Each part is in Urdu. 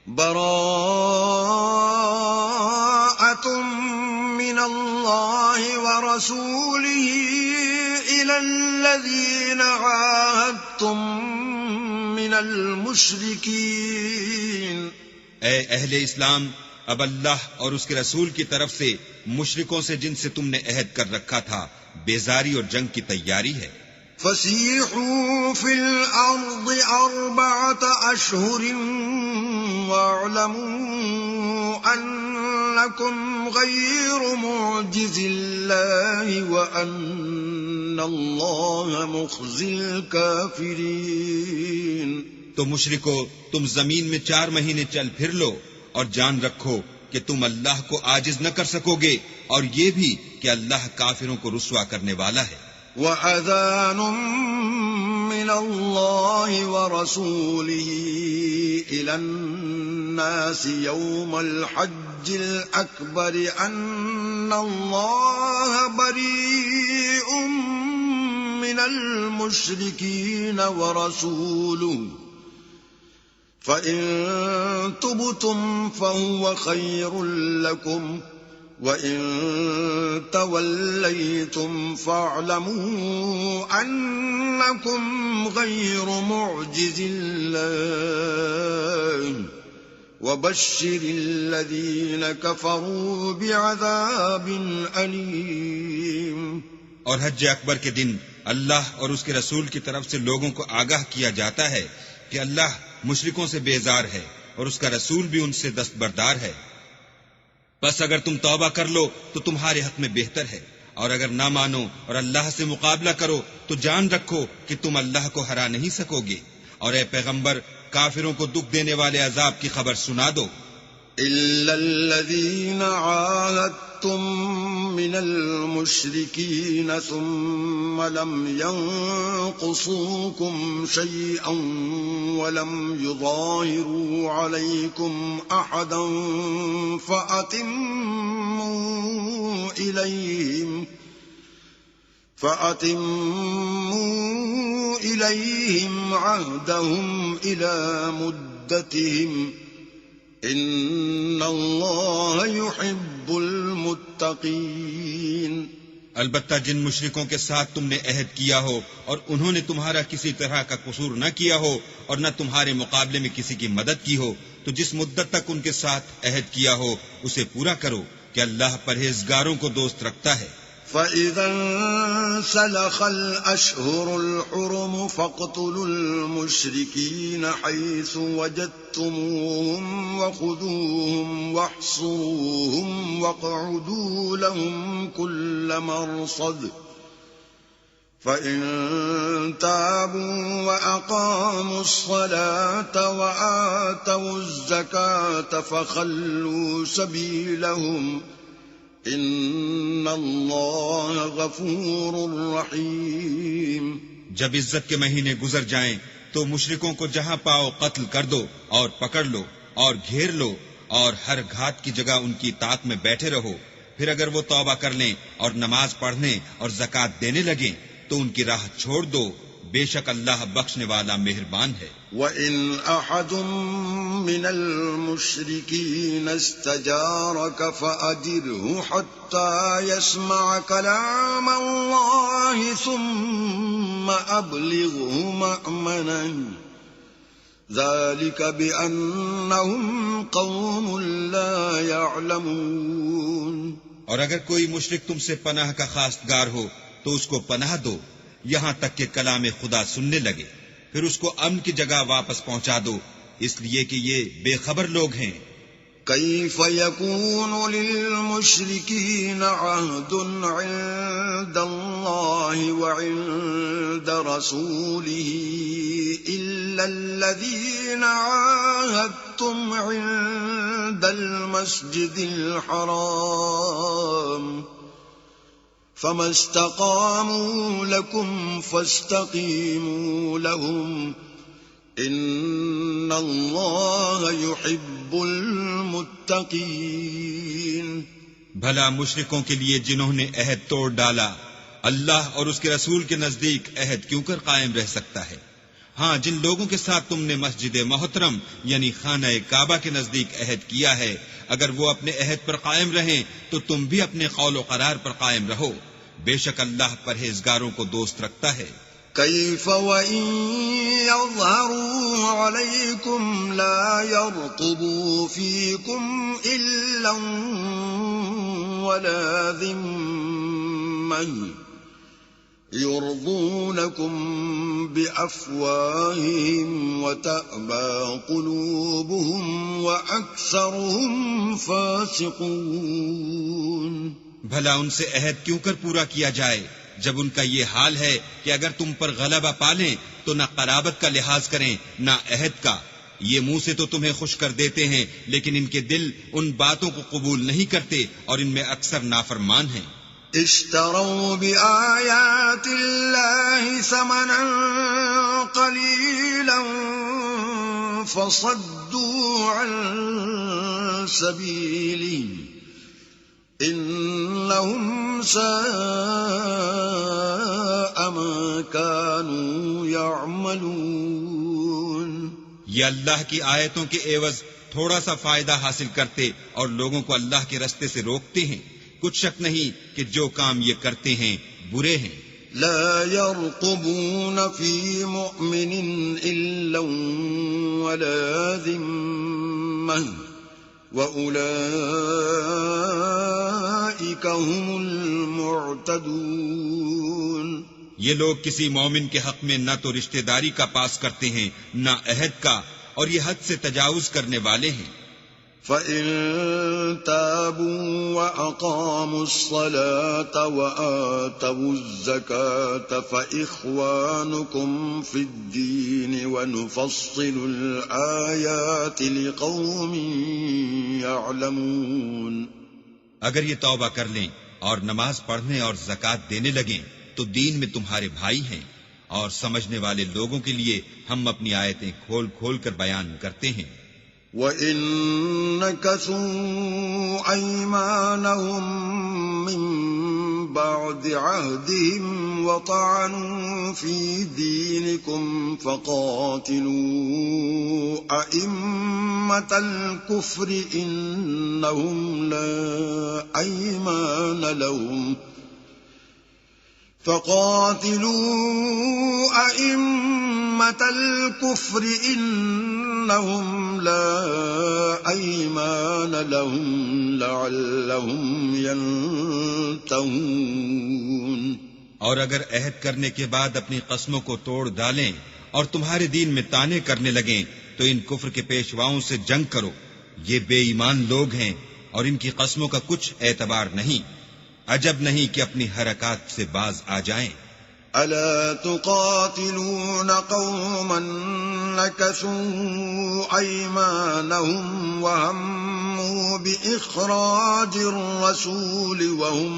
براءة من الله ورسوله إلى الذين عاهدتم من المشركين. اے اہل اسلام، اب اللہ اور اس کے رسول کی طرف سے مشرکوں سے جن سے تم نے عہد کر رکھا تھا بیزاری اور جنگ کی تیاری ہے. فسيحوا في الأرض 4 أشهر واعلموا أنكم غير معجز الله وأن الله مخزي الكافرين. تو مشرکو، تم زمین میں 4 مہینے چل پھر لو اور جان رکھو کہ تم اللہ کو عاجز نہ کر سکو گے، اور یہ بھی کہ اللہ کافروں کو رسوا کرنے والا ہے. وَأَذَانٌ مِّنَ اللَّهِ وَرَسُولِهِ إِلَى النَّاسِ يَوْمَ الْحَجِّ الْأَكْبَرِ أَنَّ اللَّهَ بَرِيءٌ مِّنَ الْمُشْرِكِينَ وَرَسُولُهُ فَإِن تُبْتُمْ فَهُوَ خَيْرٌ لَّكُمْ وَإِن تَوَلَّيْتُمْ فَاعْلَمُوا أَنَّكُمْ غَيْرُ مُعْجِزِ اللَّهِ وَبَشِّرِ الَّذِينَ كَفَرُوا بِعَذَابٍ أَلِيمٍ. اور حج اکبر کے دن اللہ اور اس کے رسول کی طرف سے لوگوں کو آگاہ کیا جاتا ہے کہ اللہ مشرکوں سے بیزار ہے اور اس کا رسول بھی ان سے دستبردار ہے. بس اگر تم توبہ کر لو تو تمہارے حق میں بہتر ہے، اور اگر نہ مانو اور اللہ سے مقابلہ کرو تو جان رکھو کہ تم اللہ کو ہرا نہیں سکو گے. اور اے پیغمبر، کافروں کو دکھ دینے والے عذاب کی خبر سنا دو. إِلَّا الَّذِينَ عَاهَدتُّم مِّنَ الْمُشْرِكِينَ ثُمَّ لَمْ يَنقُصُوكُمْ شَيْئًا وَلَمْ يُظَاهِرُوا عَلَيْكُمْ أَحَدًا فَأَتِمُّوا إِلَيْهِمْ عَهْدَهُمْ إِلَى مُدَّتِهِمْ ان اللہ يحب المتقین. البتہ جن مشرکوں کے ساتھ تم نے عہد کیا ہو اور انہوں نے تمہارا کسی طرح کا قصور نہ کیا ہو اور نہ تمہارے مقابلے میں کسی کی مدد کی ہو، تو جس مدت تک ان کے ساتھ عہد کیا ہو اسے پورا کرو کہ اللہ پرہیزگاروں کو دوست رکھتا ہے. فَإِذَا انسَلَخَ الْأَشْهُرُ الْحُرُمُ فَاقْتُلُوا الْمُشْرِكِينَ حَيْثُ وَجَدتُّمُوهُمْ وَخُذُوهُمْ وَاحْصُرُوهُمْ وَاقْعُدُوا لَهُمْ كُلَّ مَرْصَدٍ فَإِن تَابُوا وَأَقَامُوا الصَّلَاةَ وَآتَوُا الزَّكَاةَ فَخَلُّوا سَبِيلَهُمْ ان اللہ غفور رحیم. جب عزت کے مہینے گزر جائیں تو مشرکوں کو جہاں پاؤ قتل کر دو اور پکڑ لو اور گھیر لو، اور ہر گھات کی جگہ ان کی طاق میں بیٹھے رہو. پھر اگر وہ توبہ کر لیں اور نماز پڑھنے اور زکوٰۃ دینے لگیں تو ان کی راہ چھوڑ دو، بے شک اللہ بخشنے والا مہربان ہے. وَإِنْ أَحَدٌ مِّنَ الْمُشْرِكِينَ اسْتَجَارَكَ فَأَجِرْهُ حَتَّى يَسْمَعَ كَلَامَ اللَّهِ ثُمَّ أَبْلِغْهُ مَأْمَنَهُ ذَلِكَ بِأَنَّهُمْ قَوْمٌ لَا يَعْلَمُونَ. اور اگر کوئی مشرک تم سے پناہ کا خواستگار ہو تو اس کو پناہ دو یہاں تک کہ کلام خدا سننے لگے، پھر اس کو امن کی جگہ واپس پہنچا دو، اس لیے کہ یہ بے خبر لوگ ہیں. كيف يكون للمشركين عهد عند الله وعند رسوله إلا الذين عاهدتم عند المسجد الحرام فما استقاموا لكم فاستقيموا لهم ان اللہ یحب المتقین. بھلا مشرکوں کے لیے جنہوں نے عہد توڑ ڈالا اللہ اور اس کے رسول کے نزدیک عہد کیوں کر قائم رہ سکتا ہے؟ ہاں جن لوگوں کے ساتھ تم نے مسجد محترم یعنی خانہ کعبہ کے نزدیک عہد کیا ہے، اگر وہ اپنے عہد پر قائم رہیں تو تم بھی اپنے قول و قرار پر قائم رہو، بے شک اللہ پرہیزگاروں کو دوست رکھتا ہے۔ كيف وإن يظهروا عليكم لا يرقبوا فيكم إلا ولا ذمة يرضونكم بأفواههم وتأبى قلوبهم وأكثرهم فاسقون۔ بھلا ان سے عہد کیوں کر پورا کیا جائے جب ان کا یہ حال ہے کہ اگر تم پر غلبہ پالیں تو نہ قرابت کا لحاظ کریں نہ عہد کا۔ یہ منہ سے تو تمہیں خوش کر دیتے ہیں لیکن ان کے دل ان باتوں کو قبول نہیں کرتے اور ان میں اکثر نافرمان ہیں۔ اشتروا بآيات الله ثمنا قليلا فصدوا عن سبيله إنهم ساء ما كانوا يعملون۔ یہ اللہ کی آیتوں کے عوض تھوڑا سا فائدہ حاصل کرتے اور لوگوں کو اللہ کے رستے سے روکتے ہیں، کچھ شک نہیں کہ جو کام یہ کرتے ہیں برے ہیں۔ لا يرقبون في مؤمن إلا ولا ذمة وأولئك هم المعتدون۔ یہ لوگ کسی مومن کے حق میں نہ تو رشتہ داری کا پاس کرتے ہیں نہ عہد کا، اور یہ حد سے تجاوز کرنے والے ہیں۔ فَإِن تَابُوا وَأَقَامُوا الصَّلَاةَ وَآتَوُا الزَّكَاةَ فَإِخْوَانُكُمْ فِي الدِّينِ وَنُفَصِّلُ الْآيَاتِ لِقَوْمٍ يَعْلَمُونَ۔ اگر یہ توبہ کر لیں اور نماز پڑھنے اور زکوٰۃ دینے لگیں تو دین میں تمہارے بھائی ہیں، اور سمجھنے والے لوگوں کے لیے ہم اپنی آیتیں کھول کھول کر بیان کرتے ہیں۔ وَإِن نَكَثُوا أَيْمَانَهُم مِّن بَعْدِ عَهْدِهِمْ وَطَعَنُوا فِي دِينِكُمْ فَقَاتِلُوا أَئِمَّةَ الْكُفْرِ إِنَّهُمْ لَا أَيْمَانَ لَهُمْ لَعَلَّهُمْ يَنْتَهُونَ۔ اور اگر عہد کرنے کے بعد اپنی قسموں کو توڑ ڈالیں اور تمہارے دین میں طعنے کرنے لگیں تو ان کفر کے پیشواؤں سے جنگ کرو، یہ بے ایمان لوگ ہیں اور ان کی قسموں کا کچھ اعتبار نہیں، عجب نہیں کہ اپنی حرکات سے باز آ جائیں۔ أَلَا تُقَاتِلُونَ قَوْمًا نَكَثُوا أَيْمَانَهُمْ وَهَمُّوا بِإِخْرَاجِ الرَّسُولِ وَهُمْ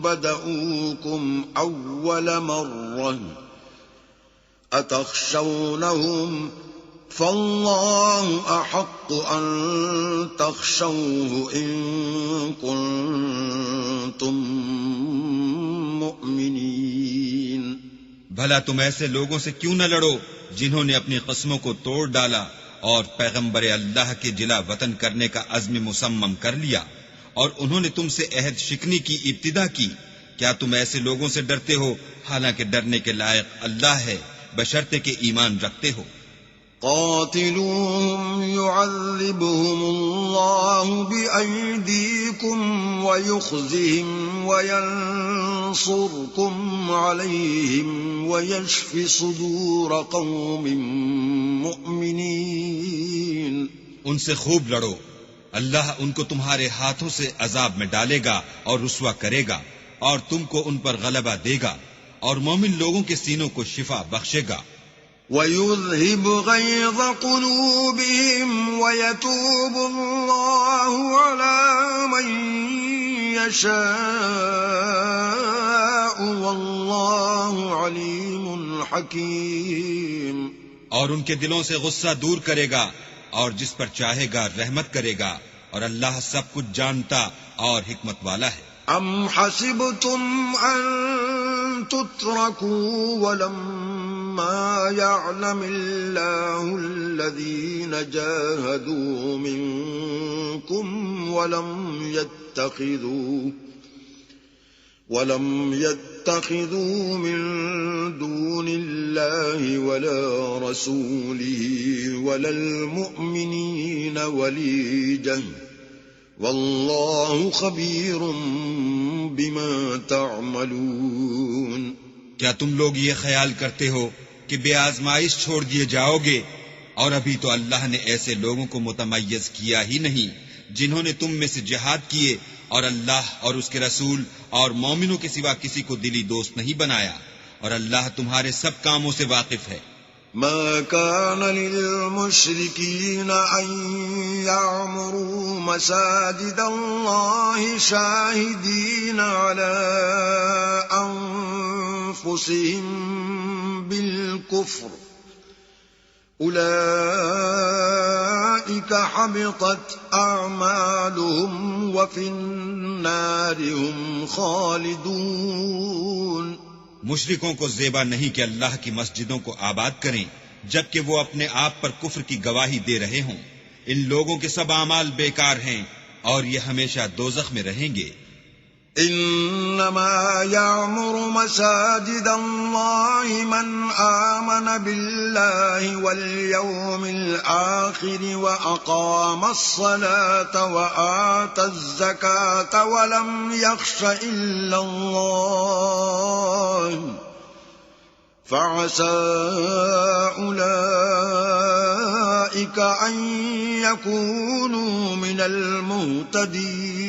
بَدَؤُوكُمْ أَوَّلَ مَرَّةٍ أَتَخْشَوْنَهُمْ فَاللَّهُ أَحَقُّ أَن تَخْشَوْهُ إِن كُنتُم مُؤْمِنِينَ۔ بھلا تم ایسے لوگوں سے کیوں نہ لڑو جنہوں نے اپنی قسموں کو توڑ ڈالا اور پیغمبر اللہ کے جلا وطن کرنے کا عزم مصمم کر لیا، اور انہوں نے تم سے عہد شکنی کی ابتدا کی؟ کیا تم ایسے لوگوں سے ڈرتے ہو حالانکہ ڈرنے کے لائق اللہ ہے، بشرطے کہ ایمان رکھتے ہو۔ قاتلوهم يعذبهم الله بأيديكم ويخزهم وينصركم عليهم ويشف صدور قوم مؤمنين۔ ان سے خوب لڑو، اللہ ان کو تمہارے ہاتھوں سے عذاب میں ڈالے گا اور رسوا کرے گا، اور تم کو ان پر غلبہ دے گا، اور مومن لوگوں کے سینوں کو شفا بخشے گا۔ وَيُذْهِبْ غَيْظَ قُلُوبِهِمْ وَيَتُوبُ اللَّهُ عَلَى مَن يَشَاءُ وَاللَّهُ عَلِيمٌ حَكِيمٌ۔ اور ان کے دلوں سے غصہ دور کرے گا اور جس پر چاہے گا رحمت کرے گا، اور اللہ سب کچھ جانتا اور حکمت والا ہے۔ أَمْ حَسِبْتُمْ أَن تُتْرَكُوا وَلَمَّا يعلم الله الذين جاهدوا منكم ولم يتخذوا من دون الله ولا رسوله ولا المؤمنين وليجا والله خبير بما تعملون۔ کیا تم لوگ یہ خیال کرتے ہو کہ بے آزمائش چھوڑ دیے جاؤ گے؟ اور ابھی تو اللہ نے ایسے لوگوں کو متمیز کیا ہی نہیں جنہوں نے تم میں سے جہاد کیے اور اللہ اور اس کے رسول اور مومنوں کے سوا کسی کو دلی دوست نہیں بنایا، اور اللہ تمہارے سب کاموں سے واقف ہے۔ ما كان للمشركين أن يعمروا مساجد الله شاهدين على أنفسهم بالكفر أولئك حبطت أعمالهم وفي النار هم خالدون۔ مشرکوں کو زیبا نہیں کہ اللہ کی مسجدوں کو آباد کریں جبکہ وہ اپنے آپ پر کفر کی گواہی دے رہے ہوں۔ ان لوگوں کے سب اعمال بیکار ہیں اور یہ ہمیشہ دوزخ میں رہیں گے۔ انما يعمر مساجد الله من آمن بالله واليوم الآخر وأقام الصلاة وآتى الزكاة ولم يخش إلا الله فعسى أولئك أن يكونوا من المهتدين۔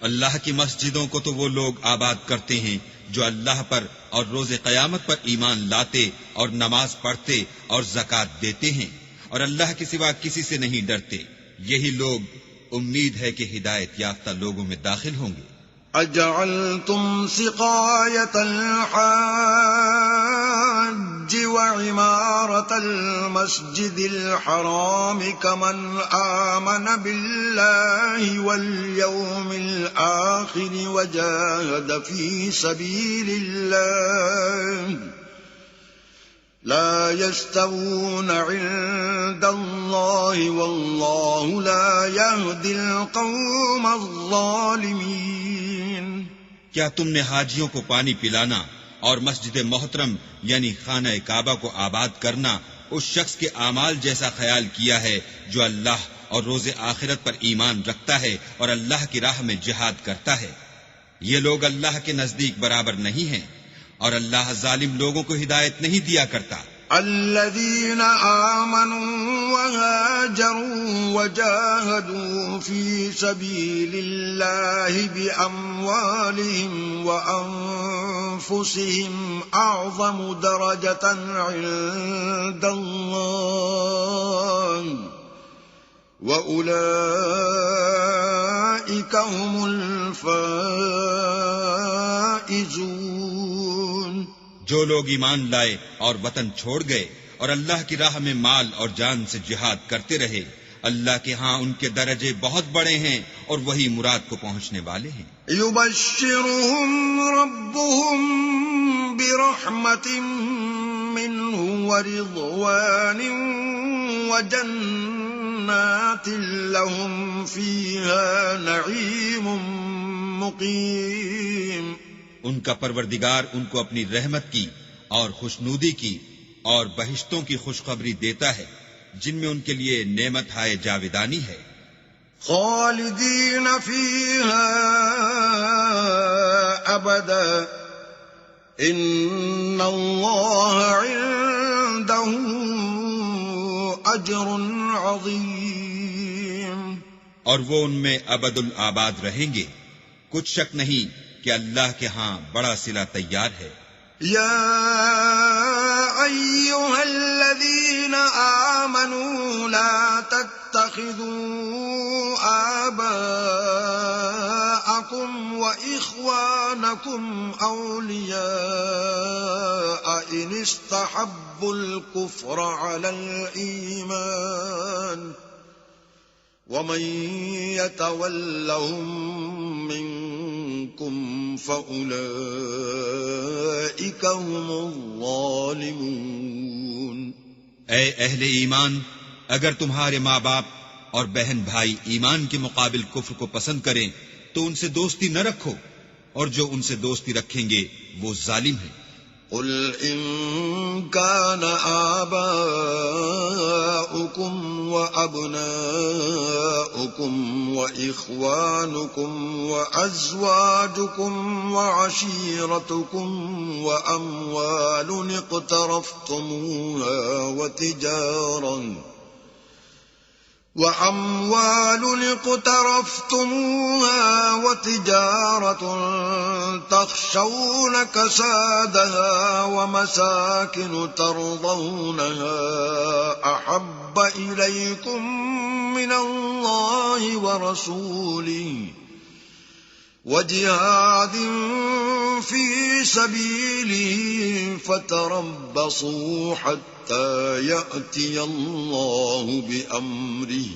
اللہ کی مسجدوں کو تو وہ لوگ آباد کرتے ہیں جو اللہ پر اور روز قیامت پر ایمان لاتے اور نماز پڑھتے اور زکوٰۃ دیتے ہیں اور اللہ کے سوا کسی سے نہیں ڈرتے، یہی لوگ امید ہے کہ ہدایت یافتہ لوگوں میں داخل ہوں گے۔ اجعلتم سقاية الحاج وعمارة المسجد الحرام كمن آمن بالله واليوم الآخر وجاهد في سبيل الله لا يستوون عند الله والله لا يهدي القوم الظالمين۔ کیا تم نے حاجیوں کو پانی پلانا اور مسجد محترم یعنی خانہ کعبہ کو آباد کرنا اس شخص کے اعمال جیسا خیال کیا ہے جو اللہ اور روز آخرت پر ایمان رکھتا ہے اور اللہ کی راہ میں جہاد کرتا ہے؟ یہ لوگ اللہ کے نزدیک برابر نہیں ہیں اور اللہ ظالم لوگوں کو ہدایت نہیں دیا کرتا۔ الذين آمنوا وهاجروا وجاهدوا في سبيل الله بأموالهم وأنفسهم أعظم درجة عند الله وأولئك هم الفائزون۔ جو لوگ ایمان لائے اور وطن چھوڑ گئے اور اللہ کی راہ میں مال اور جان سے جہاد کرتے رہے، اللہ کے ہاں ان کے درجے بہت بڑے ہیں اور وہی مراد کو پہنچنے والے ہیں۔ يبشرهم ربهم برحمة منه ورضوان وجنات لهم فيها نعيم مقيم۔ ان کا پروردگار ان کو اپنی رحمت کی اور خوشنودی کی اور بہشتوں کی خوشخبری دیتا ہے جن میں ان کے لیے نعمت ہائے جاویدانی ہے۔ خالدین فیہا ابدا ان اللہ عنده اجر عظیم۔ اور وہ ان میں ابد الآباد رہیں گے، کچھ شک نہیں کہ اللہ کے ہاں بڑا صلہ تیار ہے۔ یا ایھا الذین آمنوا لا تتخذوا آباءکم واخوانکم اولیاء ان استحبوا الکفر علی الایمان ومن يتولهم منكم فأولئك هم الظالمون۔ اے اہل ایمان، اگر تمہارے ماں باپ اور بہن بھائی ایمان کے مقابل کفر کو پسند کریں تو ان سے دوستی نہ رکھو، اور جو ان سے دوستی رکھیں گے وہ ظالم ہیں۔ قل إن كان آباؤكم وأبناؤكم وإخوانكم وأزواجكم وعشيرتكم وأموال اقترفتموها وتجارة تخشون كسادها ومساكن ترضونها أحب إليكم من الله ورسوله وجهاد في سبيله فتربصوا حتى يأتي الله بأمره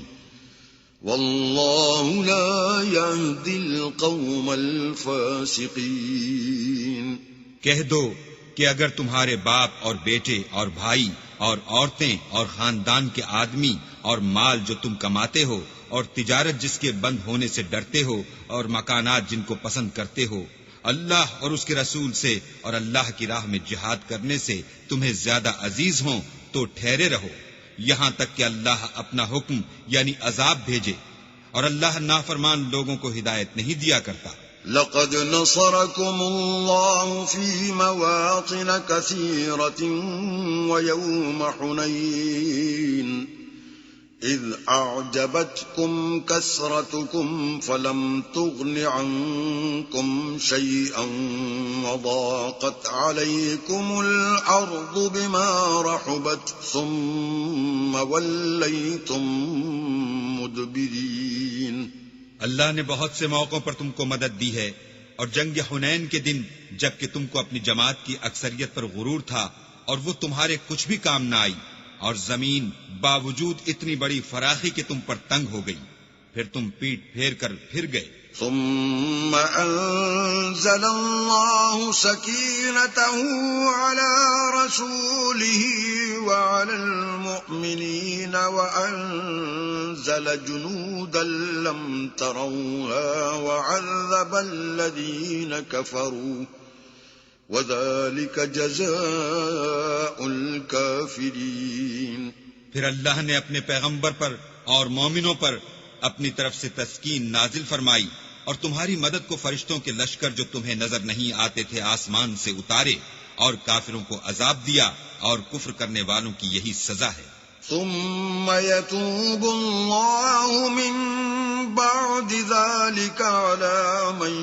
والله لا يهدي القوم الفاسقين۔ کہہ دو کہ اگر تمہارے باپ اور بیٹے اور بھائی اور عورتیں اور خاندان کے آدمی اور مال جو تم کماتے ہو اور تجارت جس کے بند ہونے سے ڈرتے ہو اور مکانات جن کو پسند کرتے ہو اللہ اور اس کے رسول سے اور اللہ کی راہ میں جہاد کرنے سے تمہیں زیادہ عزیز ہوں تو ٹھہرے رہو یہاں تک کہ اللہ اپنا حکم یعنی عذاب بھیجے، اور اللہ نافرمان لوگوں کو ہدایت نہیں دیا کرتا۔ لقد نصركم الله في مواطن كثيرة ويوم حنين إذ أعجبتكم كثرتكم فلم تغن عنكم شيئا وضاقت عليكم الأرض بما رحبت ثم وليتم مدبرين۔ اللہ نے بہت سے موقعوں پر تم کو مدد دی ہے، اور جنگ حنین کے دن جبکہ تم کو اپنی جماعت کی اکثریت پر غرور تھا اور وہ تمہارے کچھ بھی کام نہ آئی، اور زمین باوجود اتنی بڑی فراخی کہ تم پر تنگ ہو گئی، پھر تم پیٹ پھیر کر پھر گئے۔ ثم أنزل الله سكينته على رسوله وعلى المؤمنين وأنزل جنودا لم تروها وعذب الذين كفروا وذلك جزاء الكافرين۔ پھر اللہ نے اپنے پیغمبر پر اور مومنوں پر اپنی طرف سے تسکین نازل فرمائی، اور تمہاری مدد کو فرشتوں کے لشکر جو تمہیں نظر نہیں آتے تھے آسمان سے اتارے، اور کافروں کو عذاب دیا، اور کفر کرنے والوں کی یہی سزا ہے۔ ثم يتوب الله من بعد ذلك على من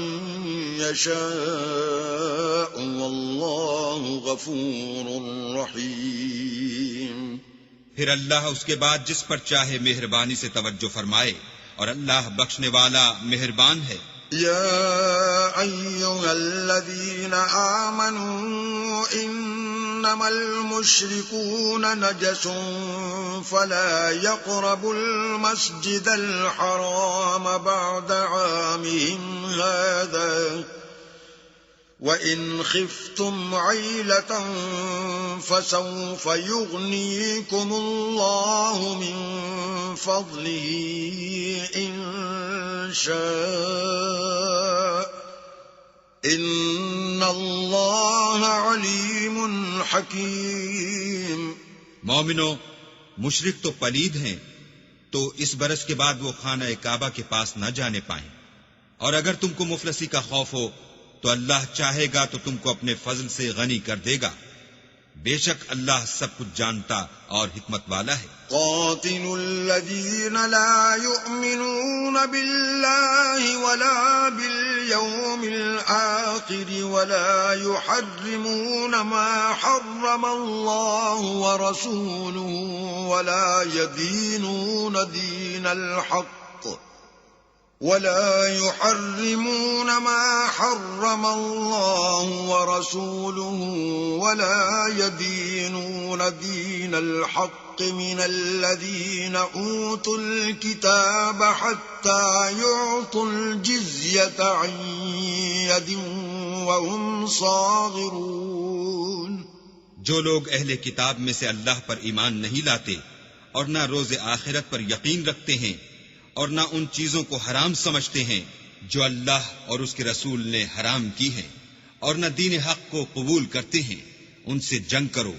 يشاء والله غفور رحيم۔ پھر اللہ اس کے بعد جس پر چاہے مہربانی سے توجہ فرمائے، اور اللہ بخشنے والا مہربان ہے۔ يا أيها الذين آمنوا إنما المشركون نجس فلا يقربوا المسجد الحرام بعد عامهم هذا وَإِنْ خِفْتُمْ عَيْلَةً فَسَوْفَ يُغْنِيكُمُ اللَّهُ مِنْ فَضْلِهِ إِنْ شَاءَ إِنَّ اللَّهَ عَلِيمٌ حَكِيمٌ۔ مومنو، مشرک تو پلید ہیں، تو اس برس کے بعد وہ خانہ کعبہ کے پاس نہ جانے پائیں، اور اگر تم کو مفلسی کا خوف ہو تو اللہ چاہے گا تو تم کو اپنے فضل سے غنی کر دے گا، بے شک اللہ سب کچھ جانتا اور حکمت والا ہے۔ قاتلوا الذين لا يؤمنون بالله ولا باليوم الآخر ولا يحرمون ما حرم الله ورسوله ولا يحرمون ما حرم الله ورسوله ولا يدينون دين الحق من الذين أوتوا الكتاب حتى يعطوا الجزية عن يد وهم صاغرون. جو لوگ اہل کتاب میں سے اللہ پر ایمان نہیں لاتے اور نہ روز آخرت پر یقین رکھتے ہیں اور نہ ان چیزوں کو حرام سمجھتے ہیں جو اللہ اور اس کے رسول نے حرام کی ہیں اور نہ دین حق کو قبول کرتے ہیں، ان سے جنگ کرو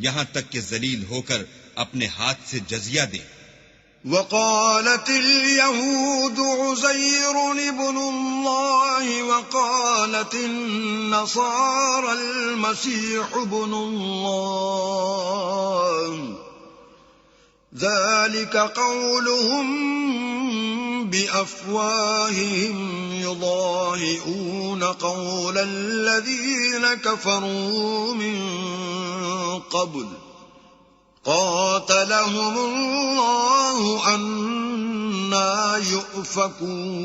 یہاں تک کہ ذلیل ہو کر اپنے ہاتھ سے جزیہ دیں. وقالت اليهود عزير ابن الله وقالت النصارى المسيح ابن الله ذلك قولهم بأفواههم يضاهئون قول الذين كفروا من قبل قاتلهم الله أنا يؤفكون.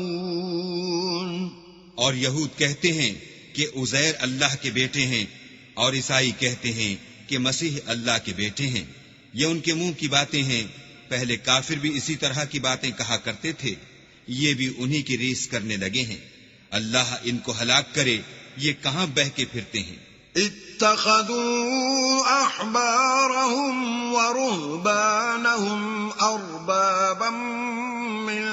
اور یہود کہتے ہیں کہ عزیر اللہ کے بیٹے ہیں اور عیسائی کہتے ہیں کہ مسیح اللہ کے بیٹے ہیں. یہ ان کے منہ کی باتیں ہیں، پہلے کافر بھی اسی طرح کی باتیں کہا کرتے تھے، یہ بھی انہی کی ریس کرنے لگے ہیں. اللہ ان کو ہلاک کرے، یہ کہاں بہہ کے پھرتے ہیں. اتخذوا احبارهم ورهبانهم اربابا من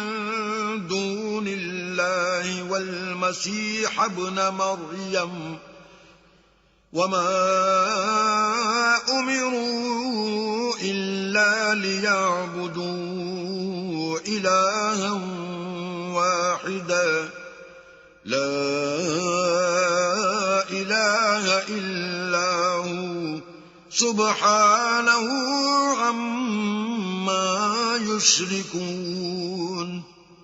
دون الله والمسيح ابن مريم وما امروا الا ليعبدوا الها واحدا لا الہ الا هو سبحانہ عما یشرکون.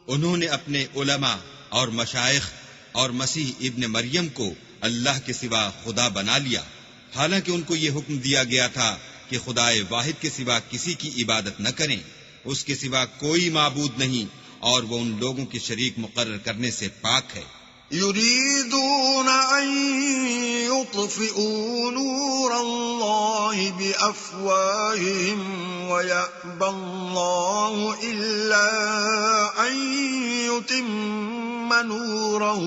انہوں نے اپنے علماء اور مشائخ اور مسیح ابن مریم کو اللہ کے سوا خدا بنا لیا، حالانکہ ان کو یہ حکم دیا گیا تھا کہ خدائے واحد کے سوا کسی کی عبادت نہ کریں، اس کے سوا کوئی معبود نہیں اور وہ ان لوگوں کی شریک مقرر کرنے سے پاک ہے. يريدون أن يطفئوا نور الله بأفواههم ويأبى الله إلا أن يتم نوره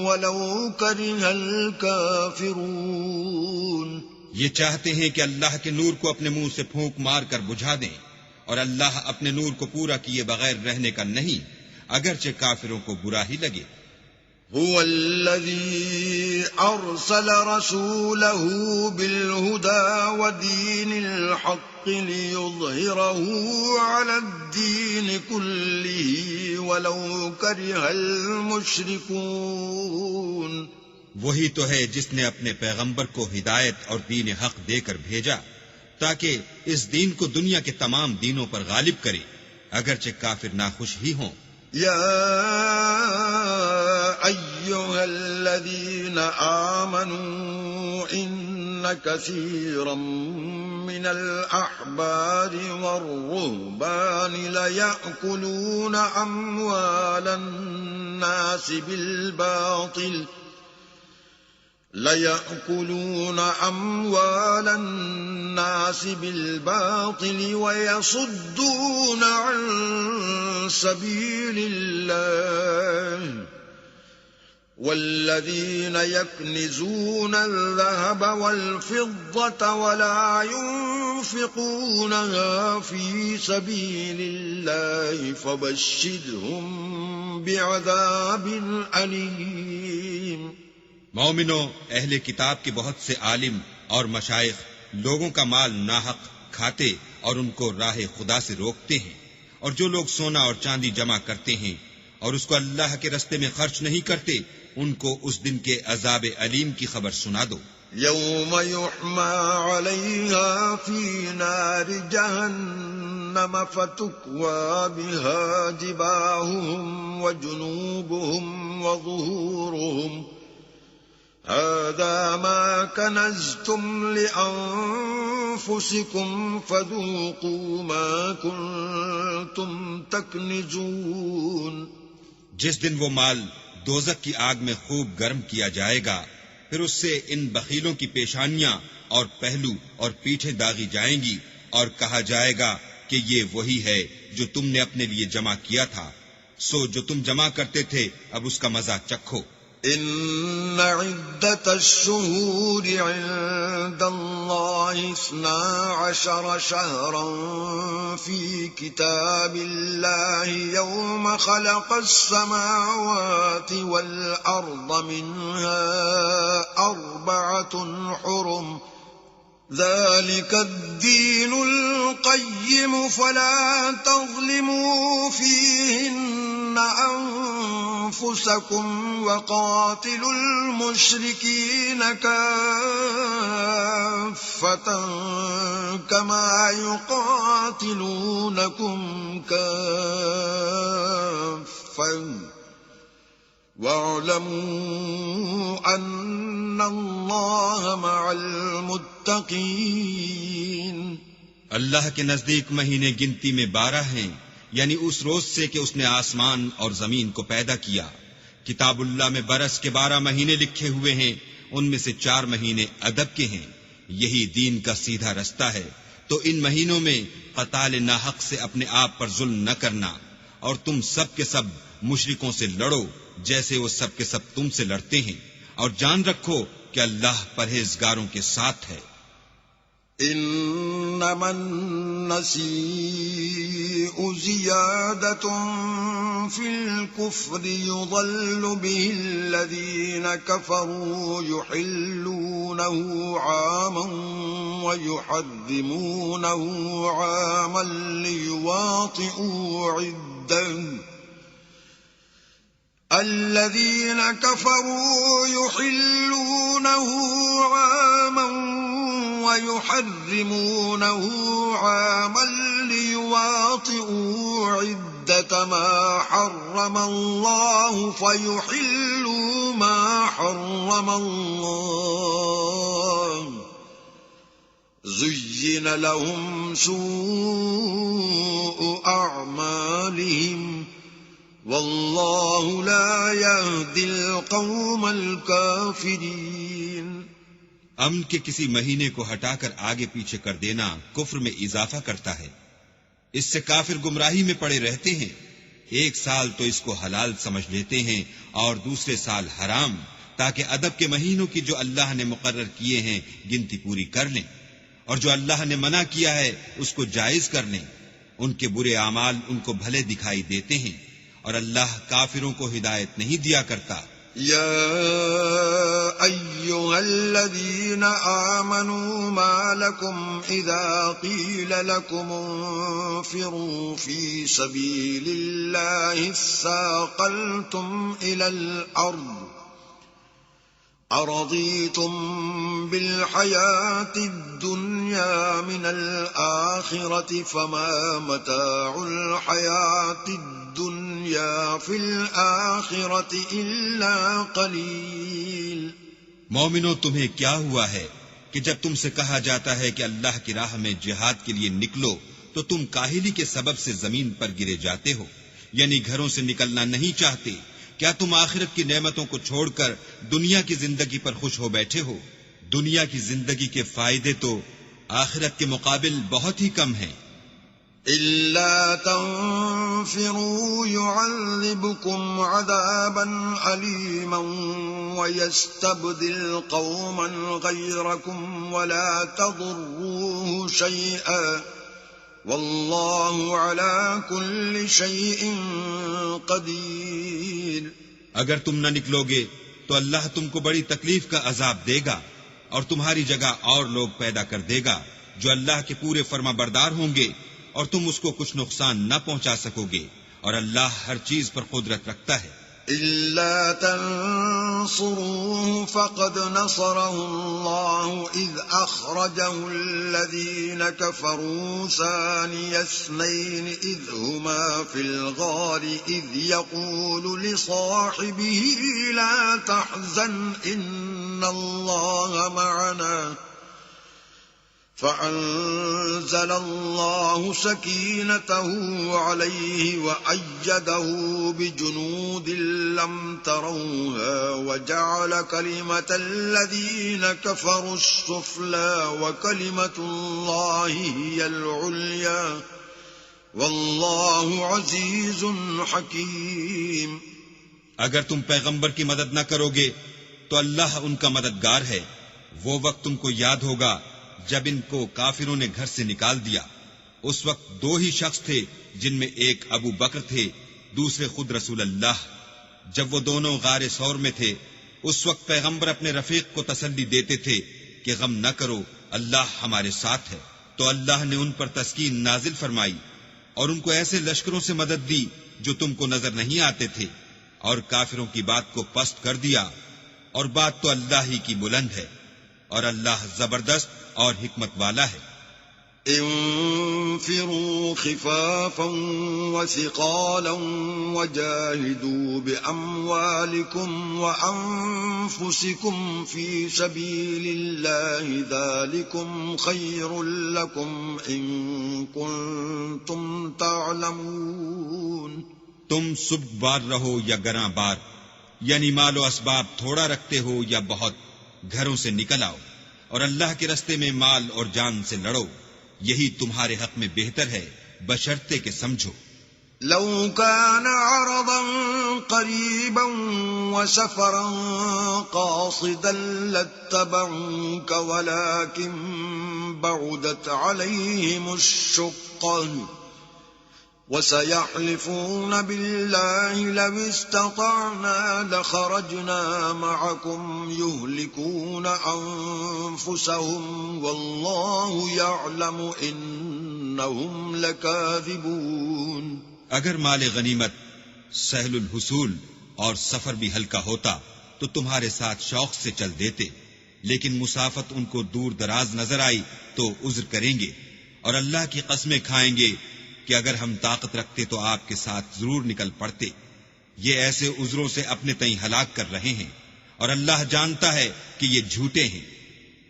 ولو كره الكافرون. یہ چاہتے ہیں کہ اللہ کے نور کو اپنے منہ سے پھونک مار کر بجھا دیں، اور اللہ اپنے نور کو پورا کیے بغیر رہنے کا نہیں، اگرچہ کافروں کو برا ہی لگے. هو الذي أرسل رسوله بالهدى ودين الحق ليظهره على الدين كله ولو كره المشركون. وہی تو ہے جس نے اپنے پیغمبر کو ہدایت اور دین حق دے کر بھیجا تاکہ اس دین کو دنیا کے تمام دینوں پر غالب کرے، اگرچہ کافر ناخوش ہی ہوں. أيها الذين آمنوا إن كثيرا من الأحبار والرهبان ليأكلون أموال الناس بالباطل ويصدون عن سبيل الله والذين يكنزون الذهب والفضة ولا ينفقونها في سبيل الله فبشرهم بعذاب أليم. مومنوں، اہل کتاب کے بہت سے عالم اور مشائخ لوگوں کا مال ناحق کھاتے اور ان کو راہ خدا سے روکتے ہیں، اور جو لوگ سونا اور چاندی جمع کرتے ہیں اور اس کو اللہ کے رستے میں خرچ نہیں کرتے، ان کو اس دن کے عذاب علیم کی خبر سنا دو. یوم یحمى علیہا فی نار جہنم فتکوى بها جباہهم وجنوبهم وظہورهم هذا ما كنزتم لأنفسكم فذوقوا ما كنتم تكنزون. جس دن وہ مال دوزخ کی آگ میں خوب گرم کیا جائے گا، پھر اس سے ان بخیلوں کی پیشانیاں اور پہلو اور پیٹھیں داغی جائیں گی، اور کہا جائے گا کہ یہ وہی ہے جو تم نے اپنے لیے جمع کیا تھا، سو جو تم جمع کرتے تھے اب اس کا مزہ چکھو۔ إن عدة الشهور عند الله 12 شهرا في كتاب الله يوم خلق السماوات والأرض منها 4 حرم ذلك الدين القيم فلا تظلموا فيهن أنفسكم وقاتلوا المشركين كافة كما يقاتلونكم كافة وَاعْلَمُوا أَنَّ اللَّهَ مَعَ الْمُتَّقِينَ۔ اللہ کے نزدیک مہینے گنتی میں 12 ہیں، یعنی اس روز سے کہ اس نے آسمان اور زمین کو پیدا کیا۔ کتاب اللہ میں برس کے 12 مہینے لکھے ہوئے ہیں، ان میں سے 4 مہینے ادب کے ہیں، یہی دین کا سیدھا رستہ ہے۔ تو ان مہینوں میں قتال ناحق سے اپنے آپ پر ظلم نہ کرنا، اور تم سب کے سب مشرکوں سے لڑو جیسے وہ سب کے سب تم سے لڑتے ہیں، اور جان رکھو کہ اللہ پرہیزگاروں کے ساتھ ہے۔ انما النسیء زیادۃ فی الکفر یضل به الذین کفروا یحلونہ عاما ویحرمونہ عاما لیواطئوا عدہ الذين كفروا يحلونه عاما ويحرمونه عاما ليواطئوا عدة ما حرم الله فيحلوا ما حرم الله زين لهم سوء أعمالهم واللہ لا یہدی القوم الکافرین۔ امن کے کسی مہینے کو ہٹا کر آگے پیچھے کر دینا کفر میں اضافہ کرتا ہے، اس سے کافر گمراہی میں پڑے رہتے ہیں۔ ایک سال تو اس کو حلال سمجھ لیتے ہیں اور دوسرے سال حرام، تاکہ ادب کے مہینوں کی جو اللہ نے مقرر کیے ہیں گنتی پوری کر لیں، اور جو اللہ نے منع کیا ہے اس کو جائز کر لیں۔ ان کے برے اعمال ان کو بھلے دکھائی دیتے ہیں، اور اللہ کافروں کو ہدایت نہیں دیا کرتا۔ یا ایھا الذین آمنوا ما لکم اذا قیل لکم انفروا فی سبیل اللہ اثاقلتم الی الارض أرضيتم بالحياة الدنيا من الآخرة فما متاع الحياة الدنيا في الآخرة إلا قليل۔ مومنو، تمہیں کیا ہوا ہے کہ جب تم سے کہا جاتا ہے کہ اللہ کی راہ میں جہاد کے لیے نکلو تو تم کاہلی کے سبب سے زمین پر گرے جاتے ہو، یعنی گھروں سے نکلنا نہیں چاہتے؟ کیا تم آخرت کی نعمتوں کو چھوڑ کر دنیا کی زندگی پر خوش ہو بیٹھے ہو؟ دنیا کی زندگی کے فائدے تو آخرت کے مقابل بہت ہی کم ہیں۔ إِلَّا تَنفِرُوا يُعَذِّبْكُمْ عَذَابًا أَلِيمًا وَيَسْتَبْدِلْ قَوْمًا غَيْرَكُمْ وَلَا تَضُرُّوهُ شَيْئًا واللہ علی کل شیء قدیر۔ اگر تم نہ نکلو گے تو اللہ تم کو بڑی تکلیف کا عذاب دے گا، اور تمہاری جگہ اور لوگ پیدا کر دے گا جو اللہ کے پورے فرما بردار ہوں گے، اور تم اس کو کچھ نقصان نہ پہنچا سکو گے، اور اللہ ہر چیز پر قدرت رکھتا ہے۔ إِلَّا تَنصُرُوهُ فَقَدْ نَصَرَهُ اللَّهُ إِذْ أَخْرَجَهُ الَّذِينَ كَفَرُوا ثَانِيَ اثْنَيْنِ إِذْ هُمَا فِي الْغَارِ إِذْ يَقُولُ لِصَاحِبِهِ لَا تَحْزَنْ إِنَّ اللَّهَ مَعَنَا فأنزل الله سكينته عليه وأيده بجنود لم تروها وجعل كلمة الذين كفروا السفلى وكلمة الله هي العليا والله عزيز حكيم. اگر تم پیغمبر کی مدد نہ کرو گے تو اللہ ان کا مددگار ہے. وہ وقت تم کو یاد ہوگا جب ان کو کافروں نے گھر سے نکال دیا. اس وقت دو ہی شخص تھے جن میں ایک ابو بکر تھے، دوسرے خود رسول اللہ. جب وہ دونوں غار ثور میں تھے اس وقت پیغمبر اپنے رفیق کو تسلی دیتے تھے کہ غم نہ کرو، اللہ ہمارے ساتھ ہے. تو اللہ نے ان پر تسکین نازل فرمائی اور ان کو ایسے لشکروں سے مدد دی جو تم کو نظر نہیں آتے تھے، اور کافروں کی بات کو پست کر دیا. اور بات تو اللہ ہی کی بلند ہے، اور اللہ زبردست اور حکمت والا ہے. انفروا خفافا وثقالا وجاهدوا بأموالكم وأنفسكم في سبيل الله ذلكم خير لكم إن كنتم تعلمون. تم سب بار رہو یا گراں بار، یعنی مال و اسباب تھوڑا رکھتے ہو یا بہت، گھروں سے نکل آؤ اور اللہ کے رستے میں مال اور جان سے لڑو، یہی تمہارے حق میں بہتر ہے بشرطے کہ سمجھو. لو كان عرضا قريبا وسفرا قاصدا لاتبعوك ولكن بعدت عليهم الشقة وسيحلفون بالله لو استطعنا لخرجنا معكم يهلكون أنفسهم والله يعلم إنهم لكاذبون. اگر مال غنیمت سہل الحصول اور سفر بھی ہلکا ہوتا تو تمہارے ساتھ شوق سے چل دیتے، لیکن مسافت ان کو دور دراز نظر آئی تو عذر کریں گے، اور اللہ کی قسمیں کھائیں گے کہ اگر ہم طاقت رکھتے تو آپ کے ساتھ ضرور نکل پڑتے. یہ ایسے عذروں سے اپنے تئیں ہلاک کر رہے ہیں، اور اللہ جانتا ہے کہ یہ جھوٹے ہیں.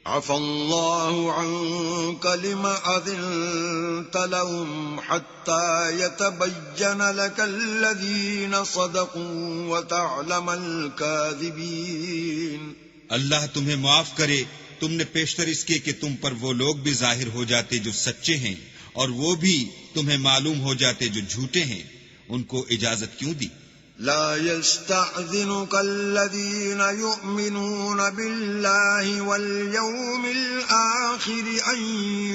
عفى الله عنك لما أذنت لهم حتى يتبين لك الذين صدقوا وتعلم الكاذبين. اللہ تمہیں معاف کرے، تم نے پیشتر اس کے کہ تم پر وہ لوگ بھی ظاہر ہو جاتے جو سچے ہیں، اور وہ بھی تمہیں معلوم ہو جاتے جو جھوٹے ہیں. ان کو اجازت کیوں دی؟ لا يستأذنك الذين يؤمنون بالله واليوم الآخر أن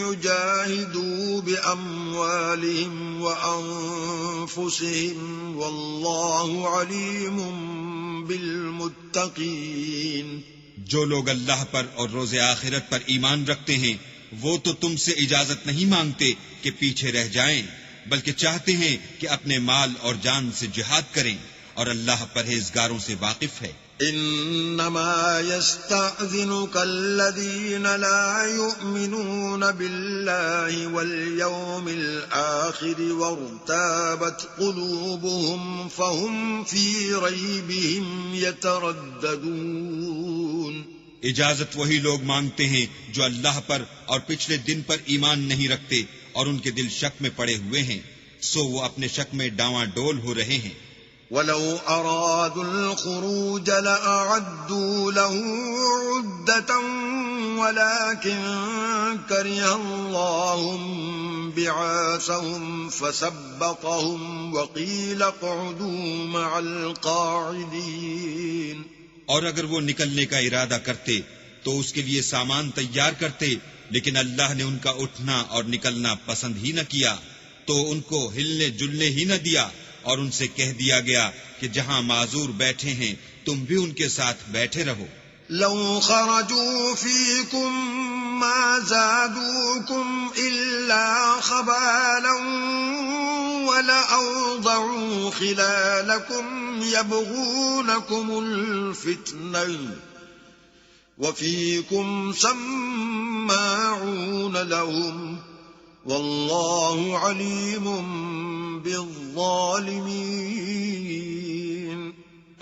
يجاهدوا بأموالهم وأنفسهم والله عليم بالمتقين. جو لوگ اللہ پر اور روز آخرت پر ایمان رکھتے ہیں وہ تو تم سے اجازت نہیں مانگتے کہ پیچھے رہ جائیں، بلکہ چاہتے ہیں کہ اپنے مال اور جان سے جہاد کریں، اور اللہ پرہیزگاروں سے واقف ہے. انما يستأذنك الذين لا يؤمنون بالله واليوم الآخر وارتابت قلوبهم فهم في ريبهم يترددون. اجازت وہی لوگ مانگتے ہیں جو اللہ پر اور پچھلے دن پر ایمان نہیں رکھتے اور ان کے دل شک میں پڑے ہوئے ہیں، سو وہ اپنے شک میں ڈاواں ڈول ہو رہے ہیں. وَلَوْ أَرَادُوا الْخُرُوجَ لَأَعَدُّوا لَهُ عُدَّةً وَلَكِنْ كَرِهَ اللَّهُ بِعَاثَهُمْ فَثَبَّطَهُمْ وَقِيلَ اقْعُدُوا مَعَ الْقَاعِدِينَ. اور اگر وہ نکلنے کا ارادہ کرتے تو اس کے لیے سامان تیار کرتے، لیکن اللہ نے ان کا اٹھنا اور نکلنا پسند ہی نہ کیا، تو ان کو ہلنے جلنے ہی نہ دیا، اور ان سے کہہ دیا گیا کہ جہاں معذور بیٹھے ہیں تم بھی ان کے ساتھ بیٹھے رہو. لو خرجوا فيكم ما زادوكم إلا خبالا ولأوضعوا خلالكم يبغونكم الفتنة وفيكم سماعون لهم والله عليم بالظالمين.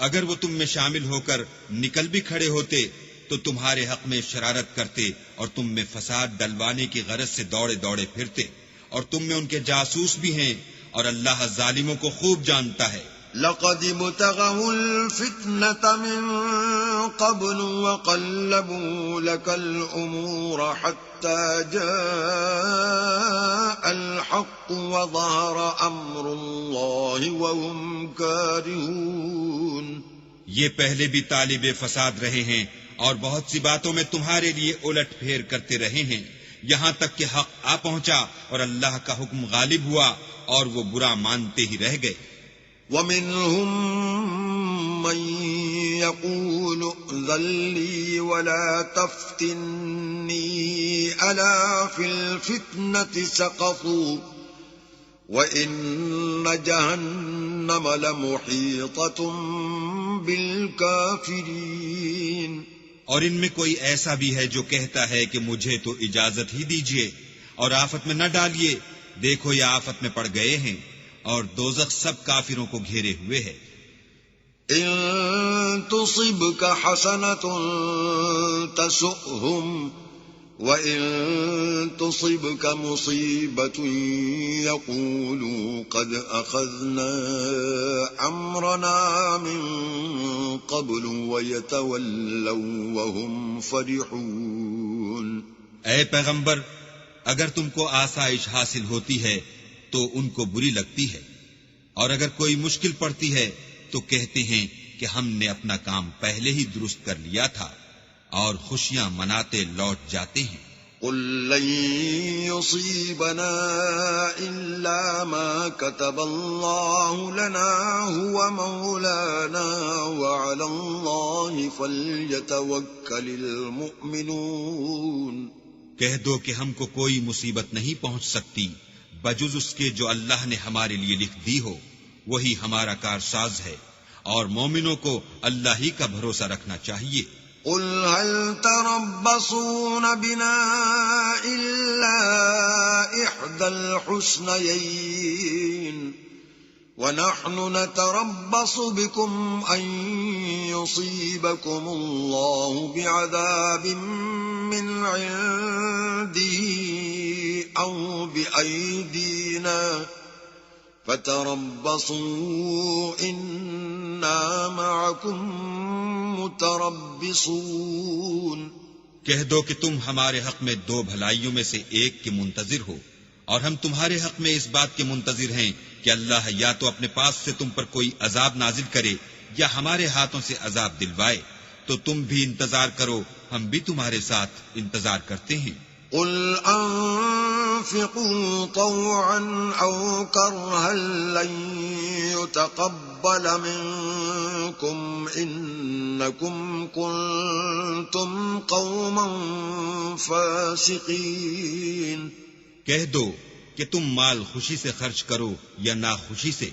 اگر وہ تم میں شامل ہو کر نکل بھی کھڑے ہوتے تو تمہارے حق میں شرارت کرتے اور تم میں فساد ڈلوانے کی غرض سے دوڑے دوڑے پھرتے، اور تم میں ان کے جاسوس بھی ہیں، اور اللہ ظالموں کو خوب جانتا ہے۔ لقد ابتغوا الفتنة من قبل وقلبوا لك الأمور حتى جاء الحق وظهر أمر الله وهم كارهون۔ یہ پہلے بھی طالب فساد رہے ہیں اور بہت سی باتوں میں تمہارے لیے الٹ پھیر کرتے رہے ہیں، یہاں تک کہ حق آ پہنچا اور اللہ کا حکم غالب ہوا اور وہ برا مانتے ہی رہ گئے۔ وَمِنْهُمْ مَنْ يَقُولُ ائْذَنْ لِي وَلَا تَفْتِنِّي أَلَا فِي الْفِتْنَةِ سَقَطُوا وَإِنَّ جَهَنَّمَ لَمُحِيطَةٌ بِالْكَافِرِينَ۔ اور ان میں کوئی ایسا بھی ہے جو کہتا ہے کہ مجھے تو اجازت ہی دیجیے اور آفت میں نہ ڈالیے، دیکھو یہ آفت میں پڑ گئے ہیں اور دوزخ سب کافروں کو گھیرے ہوئے ہے۔ إِن تُصِبْكَ حَسَنَةٌ تَسُؤْهُمْ وَإِن تُصِبْكَ مُصِيبَةٌ يَقُولُوا قَدْ أَخَذْنَا أَمْرَنَا مِن قَبْلُ وَيَتَوَلَّوْا وَهُمْ فَرِحُونَ۔ اے پیغمبر، اگر تم کو آسائش حاصل ہوتی ہے تو ان کو بری لگتی ہے، اور اگر کوئی مشکل پڑتی ہے تو کہتے ہیں کہ ہم نے اپنا کام پہلے ہی درست کر لیا تھا، اور خوشیاں مناتے لوٹ جاتے ہیں۔ قُل لَّن يُصِيبَنَا إِلَّا مَا كَتَبَ اللَّهُ لَنَا هُوَ مَوْلَانَا وَعَلَى اللَّهِ فَلْيَتَوَكَّلِ الْمُؤْمِنُونَ۔ کہہ دو کہ ہم کو کوئی مصیبت نہیں پہنچ سکتی بجز اس کے جو اللہ نے ہمارے لیے لکھ دی ہو، وہی ہمارا کارساز ہے، اور مومنوں کو اللہ ہی کا بھروسہ رکھنا چاہیے۔ قُلْ هَلْ تَرَبَّصُونَ بِنَا إِلَّا إِحْدَى الْحُسْنَيَيْنِ وَنَحْنُ نَتَرَبَّصُ بِكُمْ أَن يُصِيبَكُمُ اللَّهُ بِعَذَابٍ مِّنْ عِندِهِ أَوْ بِأَيْدِينَا فَتَرَبَّصُوا إِنَّا مَعَكُمْ مُتَرَبِّصُونَ۔ کہہ دو کہ تم ہمارے حق میں دو بھلائیوں میں سے ایک کے منتظر ہو، اور ہم تمہارے حق میں اس بات کے منتظر ہیں کہ اللہ یا تو اپنے پاس سے تم پر کوئی عذاب نازل کرے یا ہمارے ہاتھوں سے عذاب دلوائے، تو تم بھی انتظار کرو، ہم بھی تمہارے ساتھ انتظار کرتے ہیں۔ قُلْ أَنفِقُوا طَوْعًا أَوْ كَرْهًا لَّن يُتَقَبَّلَ مِنكُمْ إِنَّكُمْ كُنتُمْ قَوْمًا فَاسِقِينَ۔ کہہ دو کہ تم مال خوشی سے خرچ کرو یا ناخوشی سے،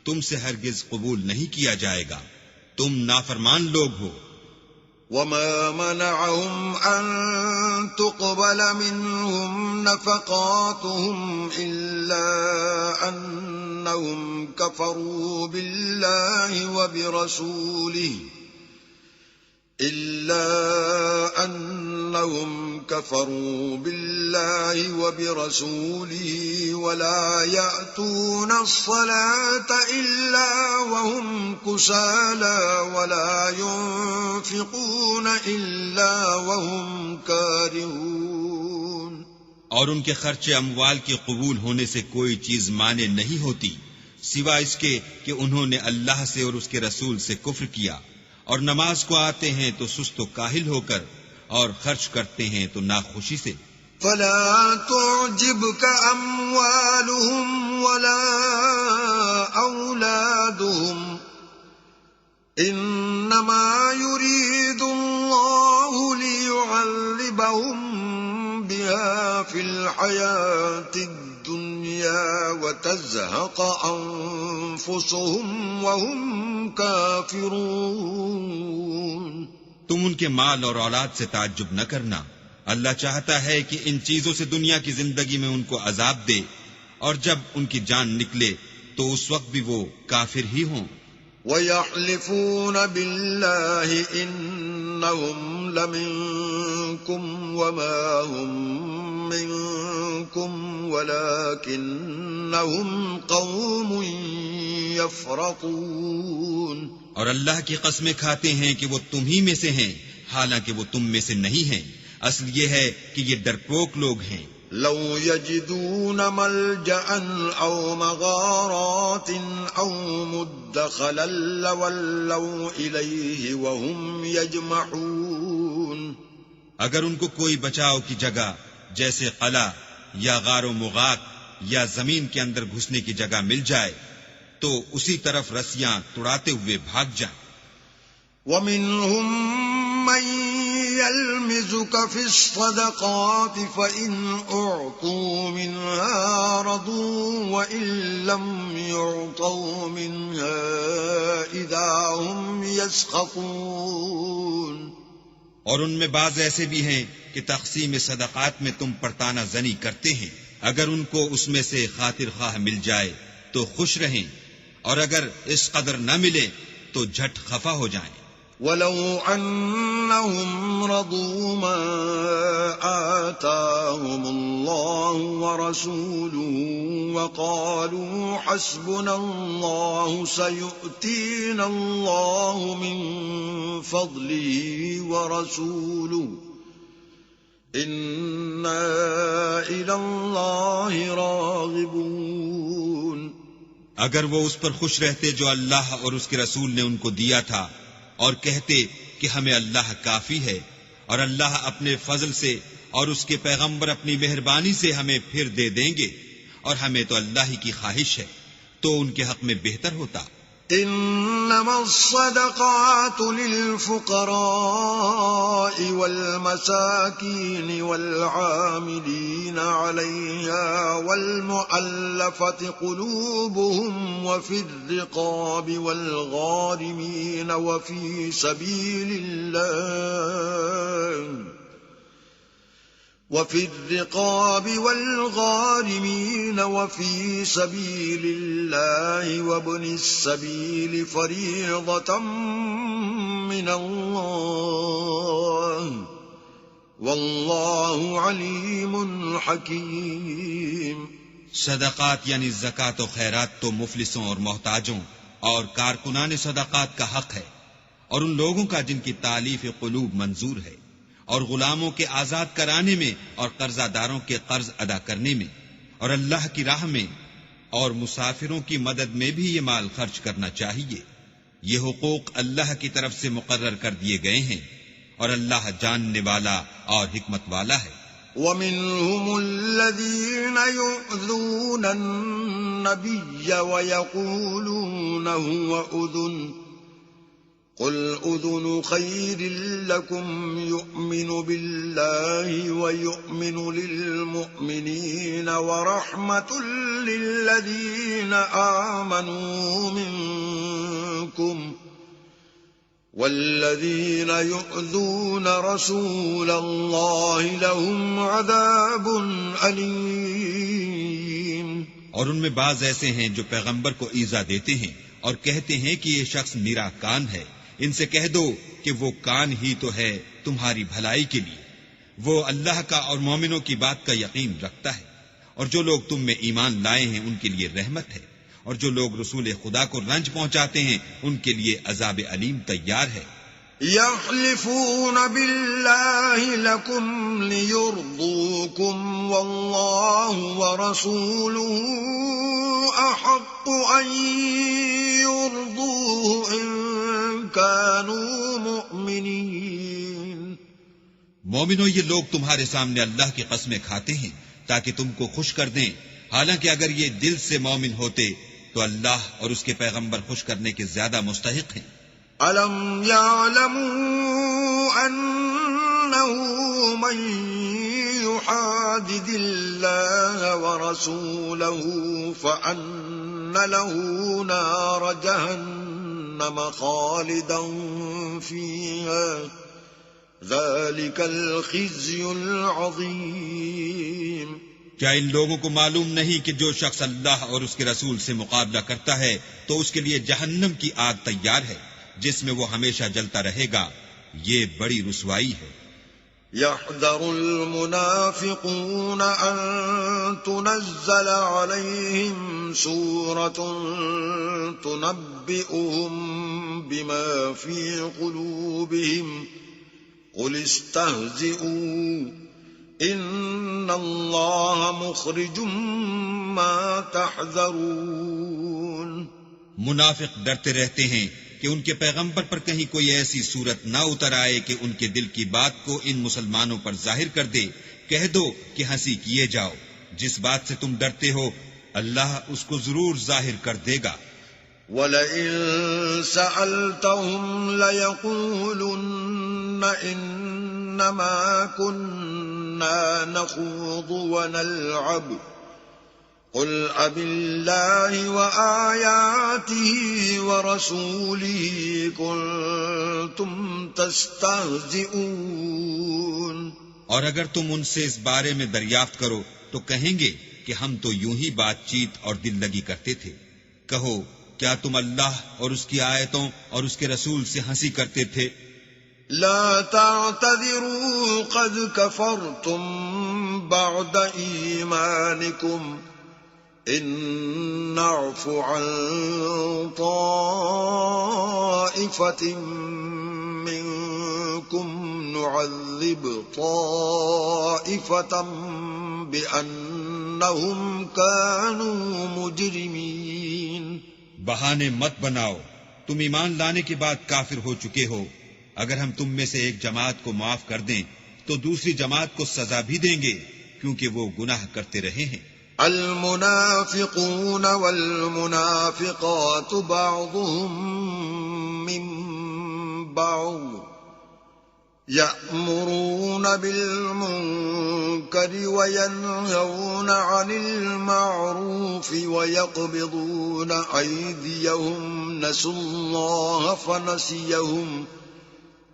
تم سے ہرگز قبول نہیں کیا جائے گا، تم نافرمان لوگ ہو۔ وَمَا مَنَعَهُمْ أَن تُقْبَلَ مِنْهُمْ نَفَقَاتُهُمْ إِلَّا أَنَّهُمْ كَفَرُوا بِاللَّهِ وَبِرَسُولِهِ وَلَا يَأْتُونَ الصَّلَاةَ إِلَّا وَهُمْ كُسَالَى وَلَا يُنْفِقُونَ إِلَّا وَهُمْ كَارِهُونَ۔ اور ان کے خرچ اموال کے قبول ہونے سے کوئی چیز مانے نہیں ہوتی سوا اس کے کہ انہوں نے اللہ سے اور اس کے رسول سے کفر کیا، اور نماز کو آتے ہیں تو سست و کاہل ہو کر، اور خرچ کرتے ہیں تو ناخوشی سے۔ فَلَا تُعْجِبْكَ أَمْوَالُهُمْ وَلَا أَوْلَادُهُمْ إِنَّمَا يُرِيدُ اللَّهُ لِيُعَذِّبَهُم بِهَا فِي الْحَيَاةِ الدُّنْيَا وَتَزْهَقَ أَنفُسُهُمْ وَهُمْ كَافِرُونَ۔ تم ان کے مال اور اولاد سے تعجب نہ کرنا، اللہ چاہتا ہے کہ ان چیزوں سے دنیا کی زندگی میں ان کو عذاب دے، اور جب ان کی جان نکلے تو اس وقت بھی وہ کافر ہی ہوں۔ وَيَحْلِفُونَ بِاللَّهِ إِنَّهُمْ لَمِنكُمْ وَمَا هُمْ مِنكُمْ وَلَكِنَّهُمْ قَوْمٌ يَفْرَقُونَ اور اللہ کی قسمیں کھاتے ہیں کہ وہ تم ہی میں سے ہیں، حالانکہ وہ تم میں سے نہیں ہیں۔ اصل یہ ہے کہ یہ ڈرپوک لوگ ہیں۔ لو يجدون ملجأ أو مغارات أو مدخلا لولوا إليه وهم يجمحون۔ اگر ان کو کوئی بچاؤ کی جگہ جیسے قلعہ یا غار و مغاط یا زمین کے اندر گھسنے کی جگہ مل جائے تو اسی طرف رسیاں توڑاتے ہوئے بھاگ جائیں۔ وَمِنْهُمْ مَنْ يَلْمِزُكَ فِي الصَّدَقَاتِ فَإِنْ أُعْطُوا مِنْهَا رَضُوا وَإِنْ لَمْ يُعْطَوْا مِنْهَا إِذَا هُمْ يَسْخَطُونَ۔ اور ان میں بعض ایسے بھی ہیں کہ تقسیم صدقات میں تم پرتانہ زنی کرتے ہیں، اگر ان کو اس میں سے خاطر خواہ مل جائے تو خوش رہیں، اور اگر اس قدر نہ ملے تو جھٹ خفا ہو جائیں۔ وَلَوْ أَنَّهُمْ رَضُوا مَا آتَاهُمُ اللَّهُ وَرَسُولُهُ وَقَالُوا حَسْبُنَا اللَّهُ سَيُؤْتِينَا اللَّهُ مِنْ فَضْلِهِ وَرَسُولُهُ إِنَّا إِلَى اللَّهِ رَاغِبُونَ۔ اگر وہ اس پر خوش رہتے جو اللہ اور اس کے رسول نے ان کو دیا تھا، اور کہتے کہ ہمیں اللہ کافی ہے، اور اللہ اپنے فضل سے اور اس کے پیغمبر اپنی مہربانی سے ہمیں پھر دے دیں گے، اور ہمیں تو اللہ ہی کی خواہش ہے، تو ان کے حق میں بہتر ہوتا۔ انما الصدقات للفقراء والمساكين والعاملين عليها والمؤلفة قلوبهم وفي الرقاب والغارمين وفي سبيل الله وفي الرقاب والغارمين وفي سبيل الله وابن السبيل فريضة من الله والله عليم حكيم۔ صدقات یعنی زکوٰۃ و خیرات تو مفلسوں اور محتاجوں اور کارکنان صدقات کا حق ہے، اور ان لوگوں کا جن کی تالیف قلوب منظور ہے، اور غلاموں کے آزاد کرانے میں اور قرضہ داروں کے قرض ادا کرنے میں، اور اللہ کی راہ میں اور مسافروں کی مدد میں بھی یہ مال خرچ کرنا چاہیے۔ یہ حقوق اللہ کی طرف سے مقرر کر دیے گئے ہیں، اور اللہ جاننے والا اور حکمت والا ہے۔ وَمِنْهُمُ الَّذِينَ يُؤْذُونَ النَّبِيَّ وَيَقُولُونَ هُوَ أُذُنٌ قُلْ أُذُنُ خَيْرٍ لَكُمْ يُؤْمِنُ بِاللَّهِ وَيُؤْمِنُ لِلْمُؤْمِنِينَ وَرَحْمَةٌ لِلَّذِينَ آمَنُوا مِنكُمْ وَالَّذِينَ يُؤْذُونَ رَسُولَ اللَّهِ لَهُمْ عَذَابٌ أَلِيمٌ۔ اور ان میں بعض ایسے ہیں جو پیغمبر کو ایذا دیتے ہیں اور کہتے ہیں کہ یہ شخص میرا کان ہے۔ ان سے کہہ دو کہ وہ کان ہی تو ہے تمہاری بھلائی کے لیے، وہ اللہ کا اور مومنوں کی بات کا یقین رکھتا ہے، اور جو لوگ تم میں ایمان لائے ہیں ان کے لیے رحمت ہے، اور جو لوگ رسول خدا کو رنج پہنچاتے ہیں ان کے لیے عذاب علیم تیار ہے۔ يحلفون بالله لكم ليرضوكم والله ورسوله أحق أن يرضوه إن كانوا مؤمنين۔ مومنو، یہ لوگ تمہارے سامنے اللہ کی قسمیں کھاتے ہیں تاکہ تم کو خوش کر دیں، حالانکہ اگر یہ دل سے مومن ہوتے تو اللہ اور اس کے پیغمبر خوش کرنے کے زیادہ مستحق ہیں۔ أَلَمْ يَعْلَمُوا أَنَّهُ مَن يُحَادِدِ اللَّهَ وَرَسُولَهُ فَأَنَّ لَهُ نَارَ جَهَنَّمَ خَالِدًا فِيهَا ذَلِكَ الْخِزْيُ الْعَظِيمُ۔ کیا ان لوگوں کو معلوم نہیں کہ جو شخص اللہ اور اس کے رسول سے مقابلہ کرتا ہے تو اس کے لیے جہنم کی آگ تیار ہے جس میں وہ ہمیشہ جلتا رہے گا، یہ بڑی رسوائی ہے۔ يحذر المنافقون أن تنزل عليهم سورة تنبئهم بما في قلوبهم قل استهزئوا إن الله مخرج ما تحذرون۔ منافق ڈرتے رہتے ہیں کہ ان کے پیغمبر پر کہیں کوئی ایسی صورت نہ اتر آئے کہ ان کے دل کی بات کو ان مسلمانوں پر ظاہر کر دے۔ کہہ دو کہ ہنسی کیے جاؤ، جس بات سے تم ڈرتے ہو اللہ اس کو ضرور ظاہر کر دے گا۔ وَلَئِن سَأَلْتَهُمْ لَيَقُولُنَّ إِنَّمَا كُنَّا نَخُوضُ وَنَلْعَبُ قُلْ أَبِاللَّهِ وَآيَاتِهِ وَرَسُولِهِ كُنتُمْ تَسْتَهْزِئُونَ۔ اور اگر تم ان سے اس بارے میں دریافت کرو تو کہیں گے کہ ہم تو یوں ہی بات چیت اور دل لگی کرتے تھے۔ کہو کیا تم اللہ اور اس کی آیتوں اور اس کے رسول سے ہنسی کرتے تھے؟ لا تعتذروا قد كفرتم بعد ایمانکم ان نعف عن طائفة منكم نعذب طائفة بأنهم كانوا مجرمين۔ بہانے مت بناؤ، تم ایمان لانے کے بعد کافر ہو چکے ہو۔ اگر ہم تم میں سے ایک جماعت کو معاف کر دیں تو دوسری جماعت کو سزا بھی دیں گے کیونکہ وہ گناہ کرتے رہے ہیں۔ المنافقون والمنافقات بعضهم من بعض يأمرون بالمنكر وينهون عن المعروف ويقبضون أيديهم نسوا الله فنسيهم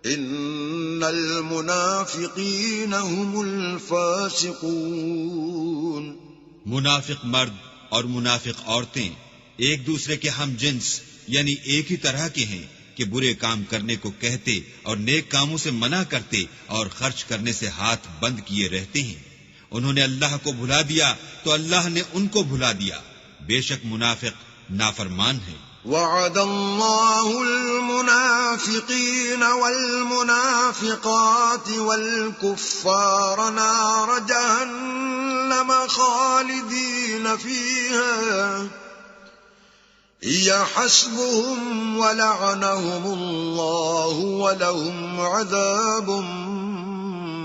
إن المنافقين هم الفاسقون۔ منافق مرد اور منافق عورتیں ایک دوسرے کے ہم جنس یعنی ایک ہی طرح کے ہیں کہ برے کام کرنے کو کہتے اور نیک کاموں سے منع کرتے اور خرچ کرنے سے ہاتھ بند کیے رہتے ہیں۔ انہوں نے اللہ کو بھلا دیا تو اللہ نے ان کو بھلا دیا، بے شک منافق نافرمان ہیں۔ وعد اللہ المنافقین والمنافقات والکفار نار جہنم خالدین فیہا هي حسبهم ولعنهم الله ولهم عذاب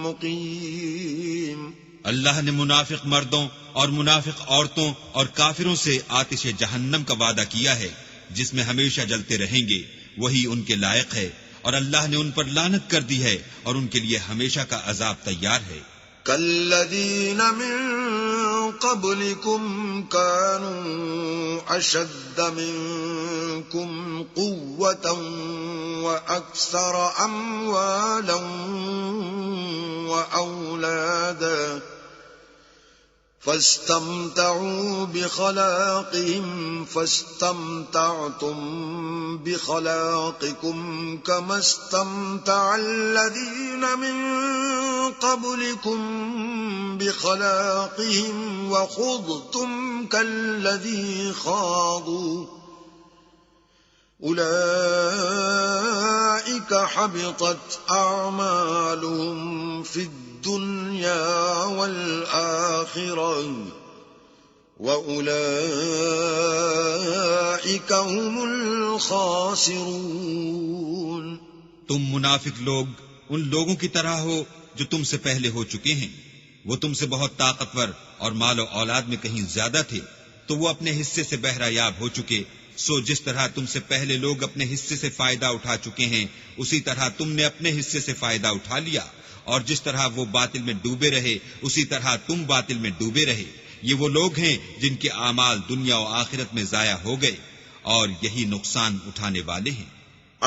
مقیم۔ اللہ نے منافق مردوں اور منافق عورتوں اور کافروں سے آتش جہنم کا وعدہ کیا ہے جس میں ہمیشہ جلتے رہیں گے، وہی ان کے لائق ہے، اور اللہ نے ان پر لعنت کر دی ہے اور ان کے لیے ہمیشہ کا عذاب تیار ہے۔ كالذين من قبلكم كانوا أشد منكم قوة وأكثر أموالا وأولادا فاستمتعوا بخلاقهم فاستمتعتم بخلاقكم كما استمتع الذين من قبلكم بخلاقهم وخضتم كالذي خاضوا أولئك حبطت أعمالهم في الدنيا والآخرة وأولئك هم الخاسرون۔ تم منافق لوگ ان لوگوں کی طرح ہو جو تم سے پہلے ہو چکے ہیں، وہ تم سے بہت طاقتور اور مال و اولاد میں کہیں زیادہ تھے تو وہ اپنے حصے سے بہرہ یاب ہو چکے۔ سو جس طرح تم سے پہلے لوگ اپنے حصے سے فائدہ اٹھا چکے ہیں اسی طرح تم نے اپنے حصے سے فائدہ اٹھا لیا، اور جس طرح وہ باطل میں ڈوبے رہے اسی طرح تم باطل میں ڈوبے رہے۔ یہ وہ لوگ ہیں جن کے اعمال دنیا و آخرت میں ضائع ہو گئے اور یہی نقصان اٹھانے والے ہیں۔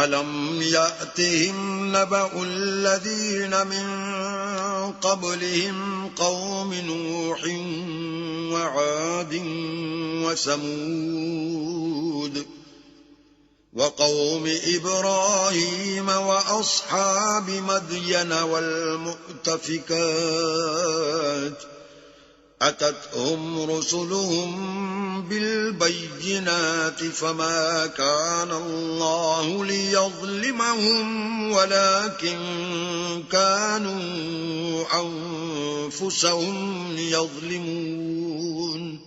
أَلَمْ يَأْتِهِمْ نَبَأُ الَّذِينَ مِن قبلهم قوم نوح وعاد وثمود وقوم إبراهيم وأصحاب مدين والمؤتفكات أتتهم رسلهم بالبينات فما كان الله ليظلمهم ولكن كانوا أنفسهم يظلمون.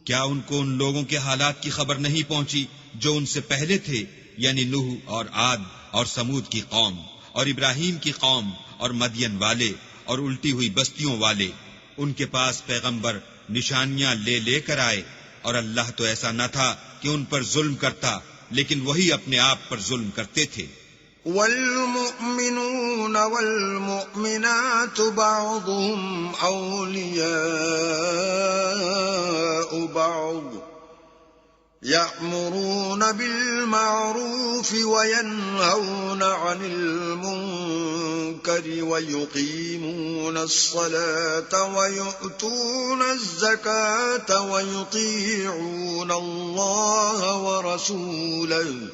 کیا ان کو ان لوگوں کے حالات کی خبر نہیں پہنچی جو ان سے پہلے تھے، یعنی نوح اور عاد اور سمود کی قوم اور ابراہیم کی قوم اور مدین والے اور الٹی ہوئی بستیوں والے؟ ان کے پاس پیغمبر نشانیاں لے لے کر آئے، اور اللہ تو ایسا نہ تھا کہ ان پر ظلم کرتا، لیکن وہی اپنے آپ پر ظلم کرتے تھے. والمؤمنون والمؤمنات بعضهم أولياء بعض يأمرون بالمعروف وينهون عن المنكر ويقيمون الصلاة ويؤتون الزكاة ويطيعون الله ورسوله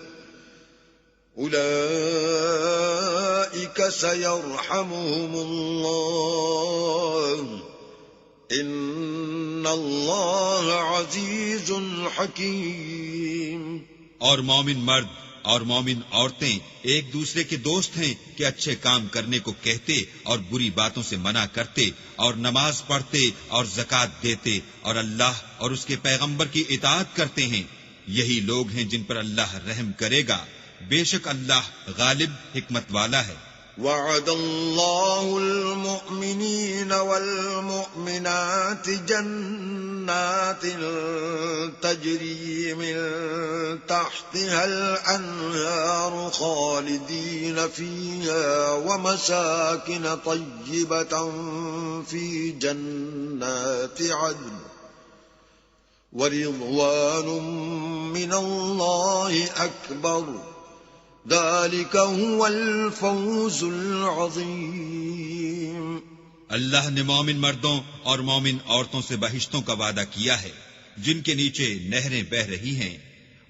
أولئك سيرحمهم الله ان اللہ عزیز حکیم. اور مومن مرد اور مومن عورتیں ایک دوسرے کے دوست ہیں کہ اچھے کام کرنے کو کہتے اور بری باتوں سے منع کرتے اور نماز پڑھتے اور زکوٰۃ دیتے اور اللہ اور اس کے پیغمبر کی اطاعت کرتے ہیں. یہی لوگ ہیں جن پر اللہ رحم کرے گا. بے شک اللہ غالب حکمت والا ہے. وعد الله المؤمنين والمؤمنات جنات تجري من تحتها الأنهار خالدين فيها ومساكن طيبة في جنات عدن ورضوان من الله أكبر ذلك هو الفوز العظیم. اللہ نے مومن مردوں اور مومن عورتوں سے بہشتوں کا وعدہ کیا ہے جن کے نیچے نہریں بہ رہی ہیں،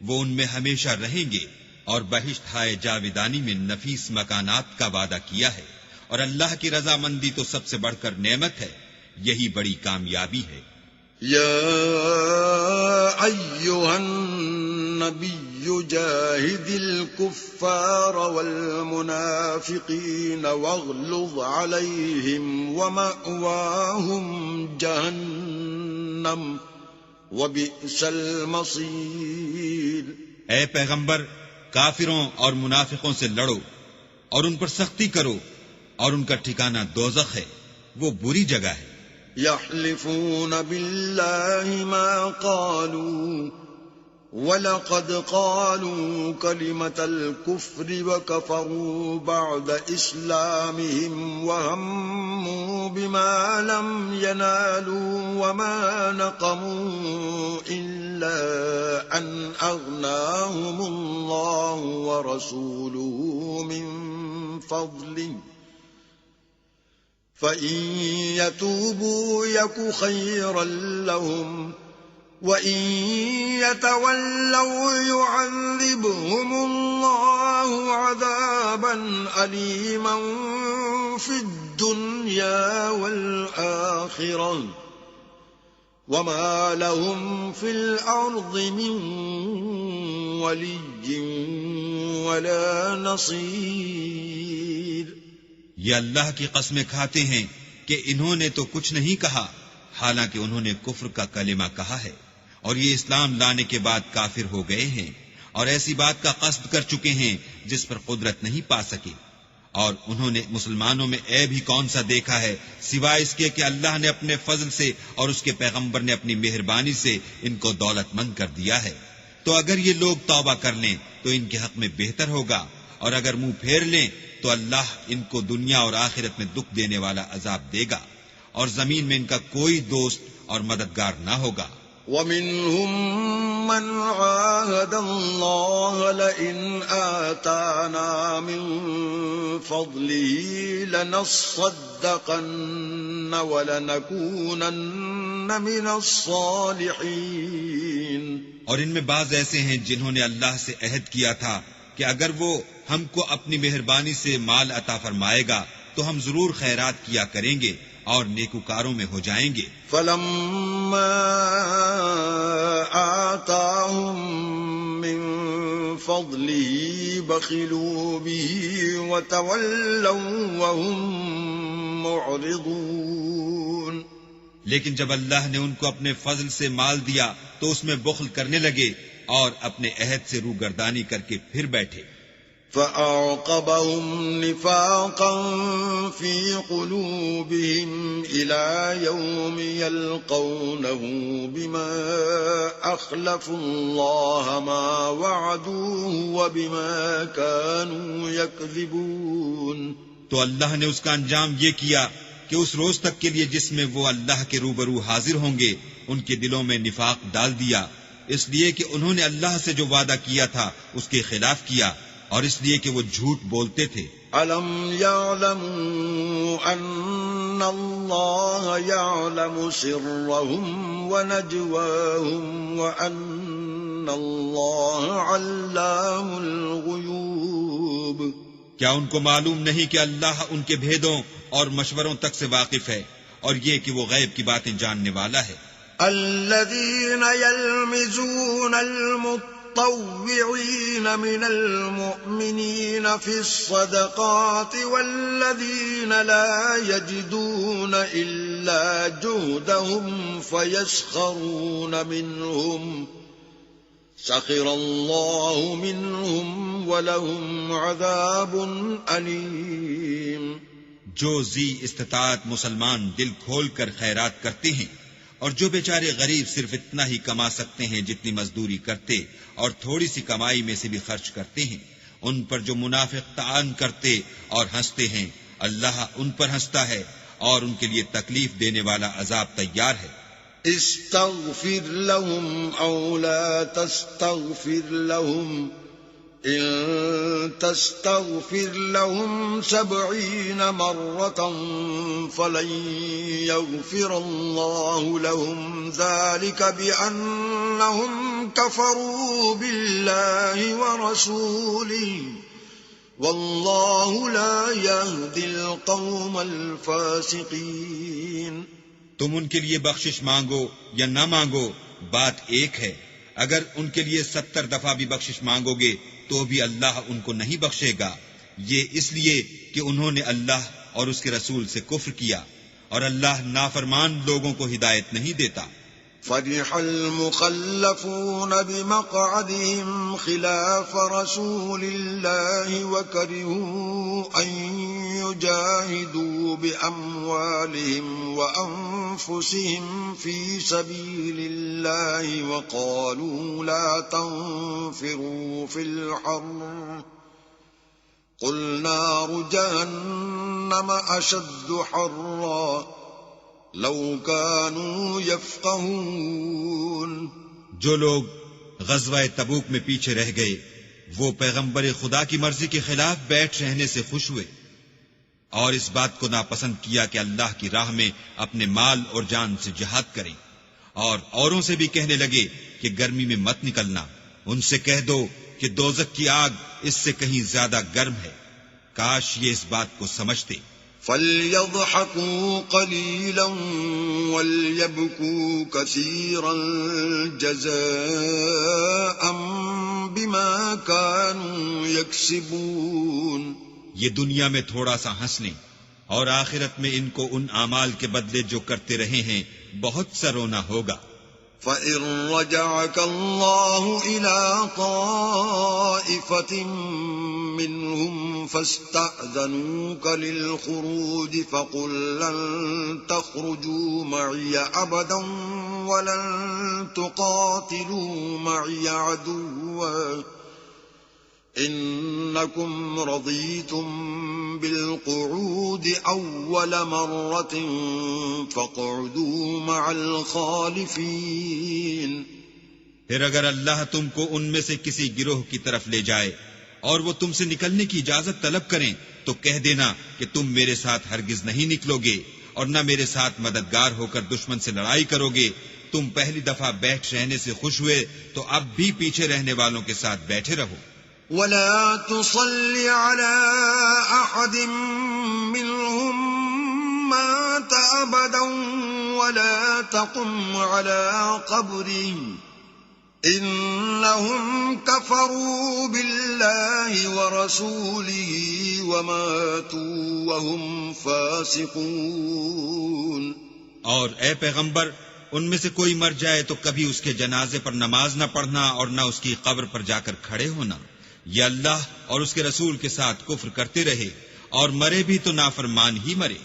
وہ ان میں ہمیشہ رہیں گے، اور بہشت ہائے جاویدانی میں نفیس مکانات کا وعدہ کیا ہے. اور اللہ کی رضامندی تو سب سے بڑھ کر نعمت ہے، یہی بڑی کامیابی ہے. یا ایھا النبی جاہد الكفار والمنافقین واغلظ علیہم ومأواہم جہنم وبئس المصیر. اے پیغمبر، کافروں اور منافقوں سے لڑو اور ان پر سختی کرو، اور ان کا ٹھکانہ دوزخ ہے، وہ بری جگہ ہے. یحلفون باللہ ما قالوا وَلَقَدْ قَالُوا كَلِمَةَ الْكُفْرِ وَكَفَرُوا بَعْدَ إِسْلَامِهِمْ وَهَمُّوا بِمَا لَمْ يَنَالُوا وَمَا نَقَمُوا إِلَّا أَنْ أَغْنَاهُمُ اللَّهُ وَرَسُولُهُ مِنْ فَضْلِهِ فَإِنْ يَتُوبُوا يَكُ خَيْرًا لَهُمْ وَإِن يَتَوَلَّوْا يُعَذِّبْهُمُ اللَّهُ عَذَابًا أَلِيمًا فِي الدُّنْيَا وَالْآخِرَةِ وَمَا لَهُمْ فِي الْأَرْضِ مِنْ وَلِيٍّ وَلَا نَصِيرٍ. یہ اللہ کی قسمیں کھاتے ہیں کہ انہوں نے تو کچھ نہیں کہا، حالانکہ انہوں نے کفر کا کلمہ کہا ہے، اور یہ اسلام لانے کے بعد کافر ہو گئے ہیں، اور ایسی بات کا قصد کر چکے ہیں جس پر قدرت نہیں پا سکے. اور انہوں نے مسلمانوں میں عیب ہی کون سا دیکھا ہے سوائے اس کے کہ اللہ نے اپنے فضل سے اور اس کے پیغمبر نے اپنی مہربانی سے ان کو دولت مند کر دیا ہے. تو اگر یہ لوگ توبہ کر لیں تو ان کے حق میں بہتر ہوگا، اور اگر منہ پھیر لیں تو اللہ ان کو دنیا اور آخرت میں دکھ دینے والا عذاب دے گا، اور زمین میں ان کا کوئی دوست اور مددگار نہ ہوگا. ومنهم من عاهد الله لئن آتانا من فضله لنصدقن ولنكونن من الصالحين. اور ان میں بعض ایسے ہیں جنہوں نے اللہ سے عہد کیا تھا کہ اگر وہ ہم کو اپنی مہربانی سے مال عطا فرمائے گا تو ہم ضرور خیرات کیا کریں گے اور نیکوکاروں میں ہو جائیں گے. فلما آتاهم من فضله بخلوا به وتولوا وهم معرضون. لیکن جب اللہ نے ان کو اپنے فضل سے مال دیا تو اس میں بخل کرنے لگے اور اپنے عہد سے روگردانی کر کے پھر بیٹھے. فأعقبهم نفاقا في قلوبهم إلى يوم يلقونه بما أخلفوا الله ما وعدوه وبما كانوا يكذبون. تو اللہ نے اس کا انجام یہ کیا کہ اس روز تک کے لیے جس میں وہ اللہ کے روبرو حاضر ہوں گے ان کے دلوں میں نفاق ڈال دیا، اس لیے کہ انہوں نے اللہ سے جو وعدہ کیا تھا اس کے خلاف کیا اور اس لیے کہ وہ جھوٹ بولتے تھے. أَلَمْ يَعْلَمُوا أَنَّ اللَّهَ يَعْلَمُ سِرَّهُمْ وَنَجْوَاهُمْ وَأَنَّ اللَّهَ عَلَّامُ الْغُيُوبِ. کیا ان کو معلوم نہیں کہ اللہ ان کے بھیدوں اور مشوروں تک سے واقف ہے اور یہ کہ وہ غیب کی باتیں جاننے والا ہے. الَّذِينَ يَلْمِزُونَ المطوعين من المؤمنين في الصدقات والذين لا يجدون إلا جهدهم فيسخرون منهم سخر الله منهم ولهم عذاب أليم. جو ذی استطاعت مسلمان دل کھول کر خیرات کرتے ہیں اور جو بیچارے غریب صرف اتنا ہی کما سکتے ہیں جتنی مزدوری کرتے اور تھوڑی سی کمائی میں سے بھی خرچ کرتے ہیں، ان پر جو منافق طعن کرتے اور ہنستے ہیں، اللہ ان پر ہنستا ہے اور ان کے لیے تکلیف دینے والا عذاب تیار ہے. استغفر لهم او لا تستغفر لهم ان تستغفر لهم 70 مرة فلن يغفر الله لهم ذلك بأنهم كفروا بالله ورسوله والله لا يهدي القوم الفاسقين. تم ان کے لیے بخشش مانگو یا نہ مانگو بات ایک ہے، اگر ان کے لیے 70 دفعہ بھی بخشش مانگو گے تو بھی اللہ ان کو نہیں بخشے گا، یہ اس لیے کہ انہوں نے اللہ اور اس کے رسول سے کفر کیا اور اللہ نافرمان لوگوں کو ہدایت نہیں دیتا. فرح المخلفون بمقعدهم خلاف رسول الله وكرهوا أن يجاهدوا بأموالهم وأنفسهم في سبيل الله وقالوا لا تنفروا في الحر قل نار جهنم أشد حرا لو كانوا يفقهون. جو لوگ غزوہ تبوک میں پیچھے رہ گئے وہ پیغمبر خدا کی مرضی کے خلاف بیٹھ رہنے سے خوش ہوئے اور اس بات کو ناپسند کیا کہ اللہ کی راہ میں اپنے مال اور جان سے جہاد کریں، اور اوروں سے بھی کہنے لگے کہ گرمی میں مت نکلنا. ان سے کہہ دو کہ دوزخ کی آگ اس سے کہیں زیادہ گرم ہے. کاش یہ اس بات کو سمجھتے. فَلْيَضْحَكُوا قَلِيلًا وَلْيَبْكُوا كَثِيرًا جَزَاءً بِمَا كَانُوا يَكْسِبُونَ. یہ دنیا میں تھوڑا سا ہنس لیں اور آخرت میں ان کو ان اعمال کے بدلے جو کرتے رہے ہیں بہت سا رونا ہوگا. فَإِن رَّجَعَكَ اللَّهُ إِلَىٰ طَائِفَةٍ مِّنْهُمْ فَاسْتَأْذَنُوكَ لِلْخُرُوجِ فَقُل لَّن تَخْرُجُوا مَعِيَ أَبَدًا وَلَن تُقَاتِلُوا مَعِيَ عَدُوًّا إنكم رضيتم بالقعود أول مرة فاقعدوا مع الخالفين. پھر اگر اللہ تم کو ان میں سے کسی گروہ کی طرف لے جائے اور وہ تم سے نکلنے کی اجازت طلب کریں تو کہہ دینا کہ تم میرے ساتھ ہرگز نہیں نکلو گے اور نہ میرے ساتھ مددگار ہو کر دشمن سے لڑائی کرو گے. تم پہلی دفعہ بیٹھ رہنے سے خوش ہوئے تو اب بھی پیچھے رہنے والوں کے ساتھ بیٹھے رہو. ولا تصل على أحد منهم مات أبدا ولا تقم على قبره إنهم كفروا بالله ورسوله وماتوا وهم فاسقون. اور اے پیغمبر ان میں سے کوئی مر جائے تو کبھی اس کے جنازے پر نماز نہ پڑھنا اور نہ اس کی قبر پر جا کر کھڑے ہونا. یہ اللہ اور اس کے رسول کے ساتھ کفر کرتے رہے اور مرے بھی تو نافرمان ہی مرے.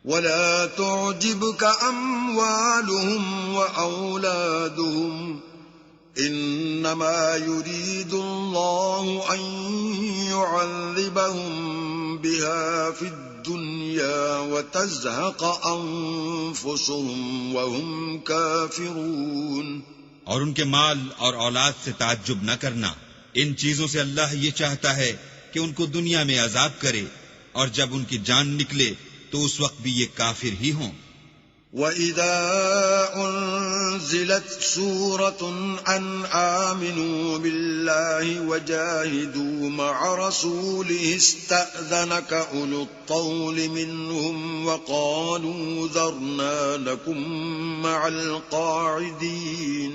ولا تعجبك أموالهم وأولادهم إنما يريد الله أن يعذبهم بها في الدنيا وتزهق أنفسهم وهم كافرون. اور ان کے مال اور اولاد سے تعجب نہ کرنا. ان چیزوں سے اللہ یہ چاہتا ہے کہ ان کو دنیا میں عذاب کرے اور جب ان کی جان نکلے تو اس وقت بھی یہ کافر ہی ہوں. وَإِذَا أُنزِلَتْ سُورَةٌ أَنْ آمِنُوا بِاللَّهِ وَجَاهِدُوا مَعَ رَسُولِهِ اسْتَأْذَنَكَ أُولُو الطَّوْلِ مِنْهُمْ وَقَالُوا ذَرْنَا نَكُن مَّعَ الْقَاعِدِينَ.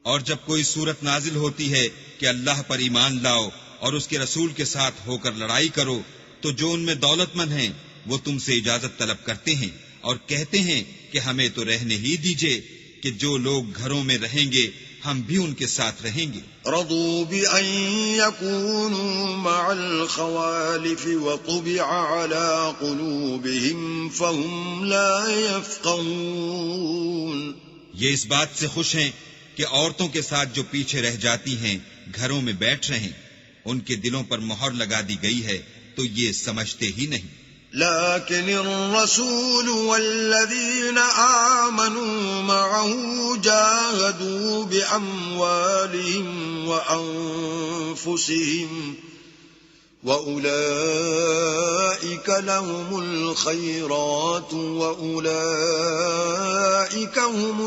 اور جب کوئی صورت نازل ہوتی ہے کہ اللہ پر ایمان لاؤ اور اس کے رسول کے ساتھ ہو کر لڑائی کرو تو جو ان میں دولت مند ہیں وہ تم سے اجازت طلب کرتے ہیں اور کہتے ہیں کہ ہمیں تو رہنے ہی دیجئے کہ جو لوگ گھروں میں رہیں گے ہم بھی ان کے ساتھ رہیں گے. رضوا بأن يكونوا مع الخوالف وطبع على قلوبهم فهم لا يفقهون. یہ اس بات سے خوش ہیں کہ عورتوں کے ساتھ جو پیچھے رہ جاتی ہیں گھروں میں بیٹھ رہیں ان کے دلوں پر مہر لگا دی گئی ہے تو یہ سمجھتے ہی نہیں. لكن الرسول والذين آمنوا معه جاهدوا بأموالهم وأنفسهم وأولئك لهم الخيرات وأولئك هم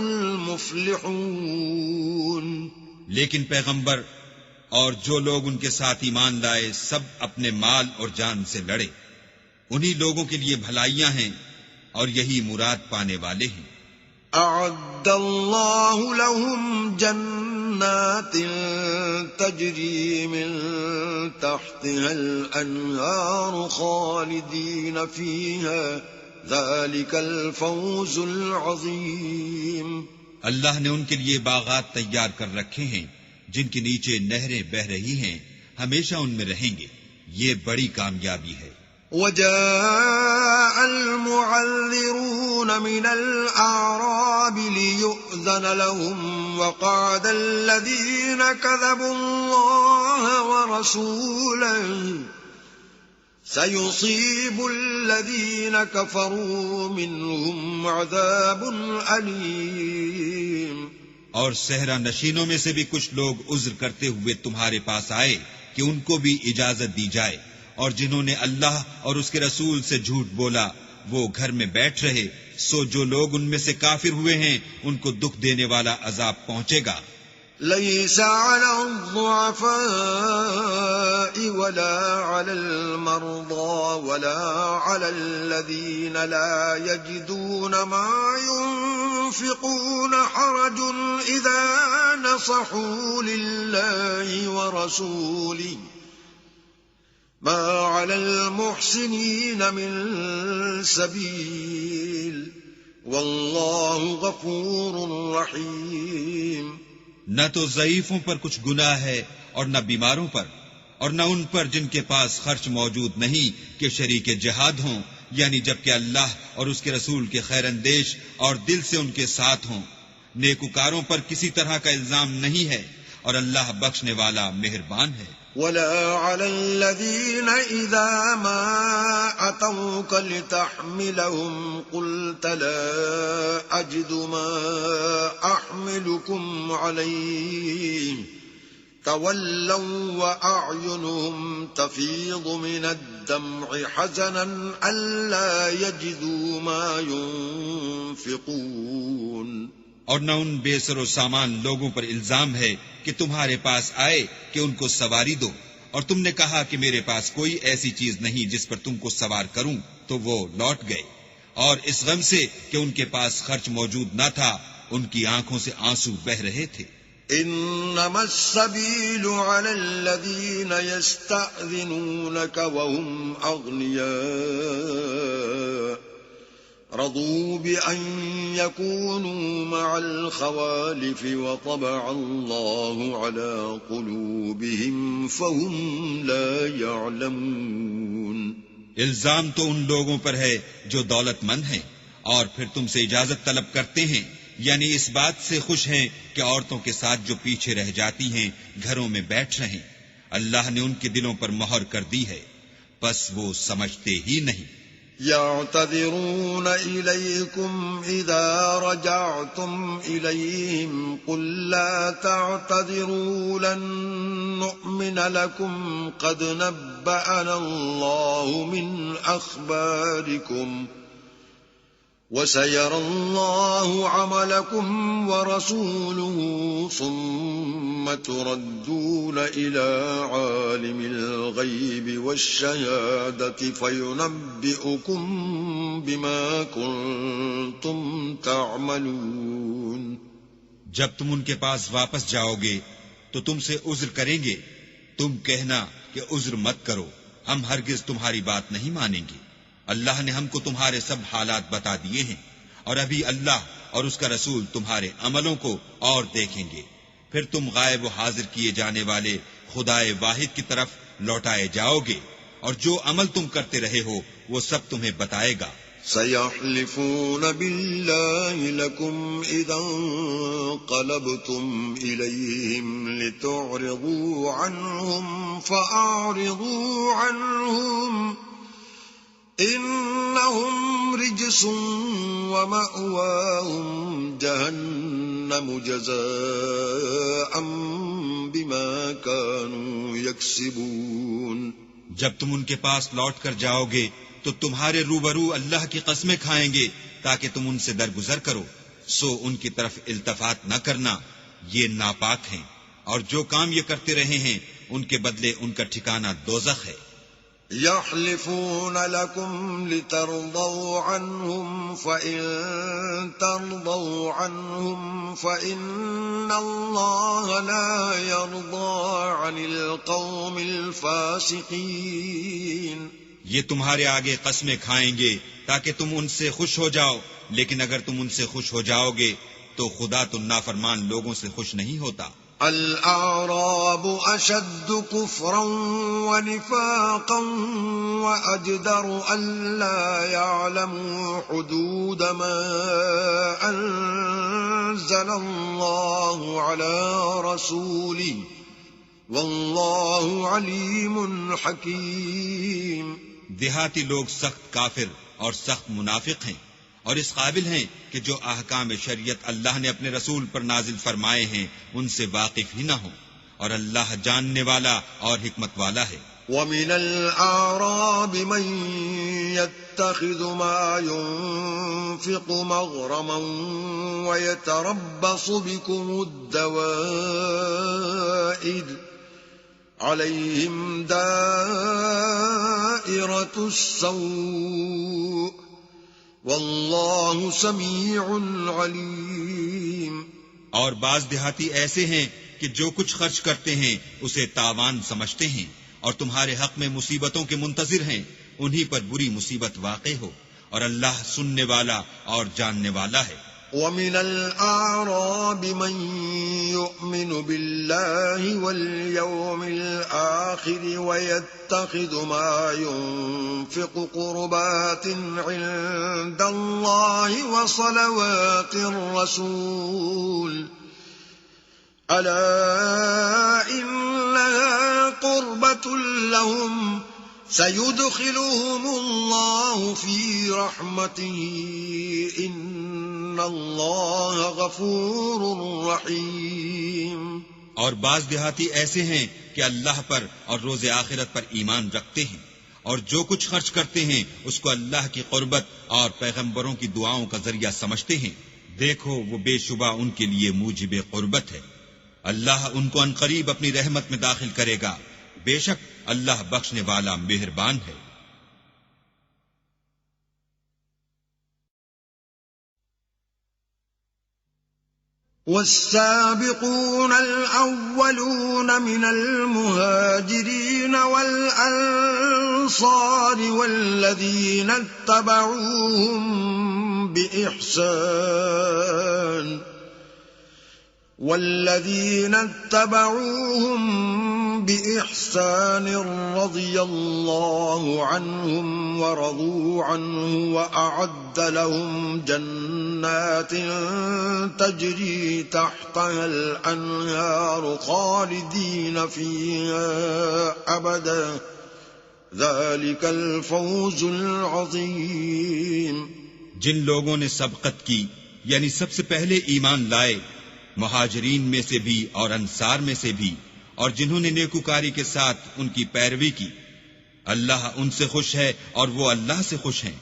المفلحون. لیکن پیغمبر اور جو لوگ ان کے ساتھ ایمان لائے سب اپنے مال اور جان سے لڑے انہی لوگوں کے لیے بھلائیاں ہیں اور یہی مراد پانے والے ہیں. اعد اللہ لهم جنات تجری من تحتها الانہار خالدین فیہا ذلک الفوز العظیم. اللہ نے ان کے لیے باغات تیار کر رکھے ہیں جن کے نیچے نہریں بہ رہی ہیں ہمیشہ ان میں رہیں گے. یہ بڑی کامیابی ہے. وجاء المعذرون من الأعراب ليؤذن لهم وقعد الذين كذبوا الله ورسوله سيصيب الذين كفروا منهم عذاب أليم. اور صحرا نشینوں میں سے بھی کچھ لوگ عذر کرتے ہوئے تمہارے پاس آئے کہ ان کو بھی اجازت دی جائے اور جنہوں نے اللہ اور اس کے رسول سے جھوٹ بولا وہ گھر میں بیٹھ رہے سو جو لوگ ان میں سے کافر ہوئے ہیں ان کو دکھ دینے والا عذاب پہنچے گا. ليس على الضعفاء ولا على المرضى ولا على الذين لا يجدون ما ينفقون حرج إذا نصحوا لله ورسوله ما على المحسنين من سبيل والله غفور رحيم. نہ تو ضعیفوں پر کچھ گناہ ہے اور نہ بیماروں پر اور نہ ان پر جن کے پاس خرچ موجود نہیں کہ شریک جہاد ہوں یعنی جبکہ اللہ اور اس کے رسول کے خیر اندیش اور دل سے ان کے ساتھ ہوں. نیکوکاروں پر کسی طرح کا الزام نہیں ہے اور اللہ بخشنے والا مہربان ہے۔ ولا على الذين إذا ما أتوك لتحملهم قلت لا أجد ما أحملكم عليه تولوا وأعينهم تفيض من الدمع حزنا ألا يجدوا ما ينفقون۔ اور نہ ان بے سر و سامان لوگوں پر الزام ہے کہ تمہارے پاس آئے کہ ان کو سواری دو، اور تم نے کہا کہ میرے پاس کوئی ایسی چیز نہیں جس پر تم کو سوار کروں، تو وہ لوٹ گئے، اور اس غم سے کہ ان کے پاس خرچ موجود نہ تھا ان کی آنکھوں سے آنسو بہہ رہے تھے۔ انما السبيل على الذين يستأذنونك وهم اغنياء رضوا بأن يكونوا مع الخوالف وطبع الله على قلوبهم فهم لا يعلمون۔ الزام تو ان لوگوں پر ہے جو دولت مند ہیں اور پھر تم سے اجازت طلب کرتے ہیں، یعنی اس بات سے خوش ہیں کہ عورتوں کے ساتھ جو پیچھے رہ جاتی ہیں گھروں میں بیٹھ رہیں۔ اللہ نے ان کے دلوں پر مہر کر دی ہے، پس وہ سمجھتے ہی نہیں۔ يعتذرون إليكم إذا رجعتم إليهم قل لا تعتذروا لن نؤمن لكم قد نبأنا الله من أخباركم وسيرى الله عملكم ورسوله ثم تردون إلى عالم الغيب والشهادة فينبئكم بما كنتم تعملون۔ جب تم ان کے پاس واپس جاؤ گے تو تم سے عذر کریں گے، تم کہنا کہ عذر مت کرو، ہم ہرگز تمہاری بات نہیں مانیں گے، اللہ نے ہم کو تمہارے سب حالات بتا دیے ہیں، اور ابھی اللہ اور اس کا رسول تمہارے عملوں کو اور دیکھیں گے، پھر تم غائب و حاضر کیے جانے والے خدائے واحد کی طرف لوٹائے جاؤ گے، اور جو عمل تم کرتے رہے ہو وہ سب تمہیں بتائے گا۔ سيحلفون بالله لكم إذا انقلبتم إليهم لتعرضوا عنهم فأعرضوا عنهم إنهم رجس ومأواهم جهنم جزاء بما كانوا يكسبون۔ جب تم ان کے پاس لوٹ کر جاؤ گے تو تمہارے روبرو اللہ کی قسمیں کھائیں گے تاکہ تم ان سے درگزر کرو، سو ان کی طرف التفات نہ کرنا، یہ ناپاک ہیں، اور جو کام یہ کرتے رہے ہیں ان کے بدلے ان کا ٹھکانہ دوزخ ہے۔ يحلفون لكم لترضوا عنهم فإن ترضوا عنهم فإن الله لا يرضى عن القوم الفاسقين۔ یہ تمہارے آگے قسمیں کھائیں گے تاکہ تم ان سے خوش ہو جاؤ، لیکن اگر تم ان سے خوش ہو جاؤ گے تو خدا تو نافرمان لوگوں سے خوش نہیں ہوتا۔ الأعراب أشد كفرا ونفاقا وأجدر ألا يعلموا حدود ما أنزل الله على رسوله والله عليم حكيم۔ دیہاتی لوگ سخت کافر اور سخت منافق ہیں، اور اس قابل ہیں کہ جو احکام شریعت اللہ نے اپنے رسول پر نازل فرمائے ہیں ان سے واقف ہی نہ ہوں، اور اللہ جاننے والا اور حکمت والا ہے۔ وَمِنَ الْأَعْرَابِ مَن يَتَّخِذُ مَا يُنفِقُ مَغْرَمًا وَيَتَرَبَّصُ بِكُمُ الدَّوَائِرَ عَلَيْهِمْ دَائِرَةُ السَّوْءِ واللہ سمیع علیم۔ اور بعض دیہاتی ایسے ہیں کہ جو کچھ خرچ کرتے ہیں اسے تاوان سمجھتے ہیں، اور تمہارے حق میں مصیبتوں کے منتظر ہیں، انہی پر بری مصیبت واقع ہو، اور اللہ سننے والا اور جاننے والا ہے۔ وَمِنَ الْأَعْرَابِ مَن يُؤْمِنُ بِاللَّهِ وَالْيَوْمِ الْآخِرِ وَيَتَّخِذُ مَا يُنفِقُ قُرُبَاتٍ عِندَ اللَّهِ وَصَلَوَاتِ الرَّسُولِ ألا إنها قربة لهم سيدخلهم الله في رحمته إن الله غفور رحيم. اور بعض دیہاتی ایسے ہیں کہ اللہ پر اور روز آخرت پر ایمان رکھتے ہیں اور جو کچھ خرچ کرتے ہیں اس کو اللہ کی قربت اور پیغمبروں کی دعاؤں کا ذریعہ سمجھتے ہیں. دیکھو وہ بے شبہ ان کے لیے موجب قربت ہے. اللہ ان کو عنقریب اپنی رحمت میں داخل کرے گا. بے شک اللہ بخشنے والا مہربان ہے. والسابقون الأولون من المهاجرين والأنصار والذين اتبعوهم بإحسان رضي الله عنهم ورضوا عنه وأعد لهم جنات تجري تحتها الأنهار خالدين فيها أبدا ذلك الفوز العظيم. جن لوگوں نے سبقت کی یعنی سب سے پہلے ایمان لائے، مہاجرین میں سے بھی اور انصار میں سے بھی، اور جنہوں نے نیکوکاری کے ساتھ ان کی پیروی کی، اللہ ان سے خوش ہے اور وہ اللہ سے خوش ہیں.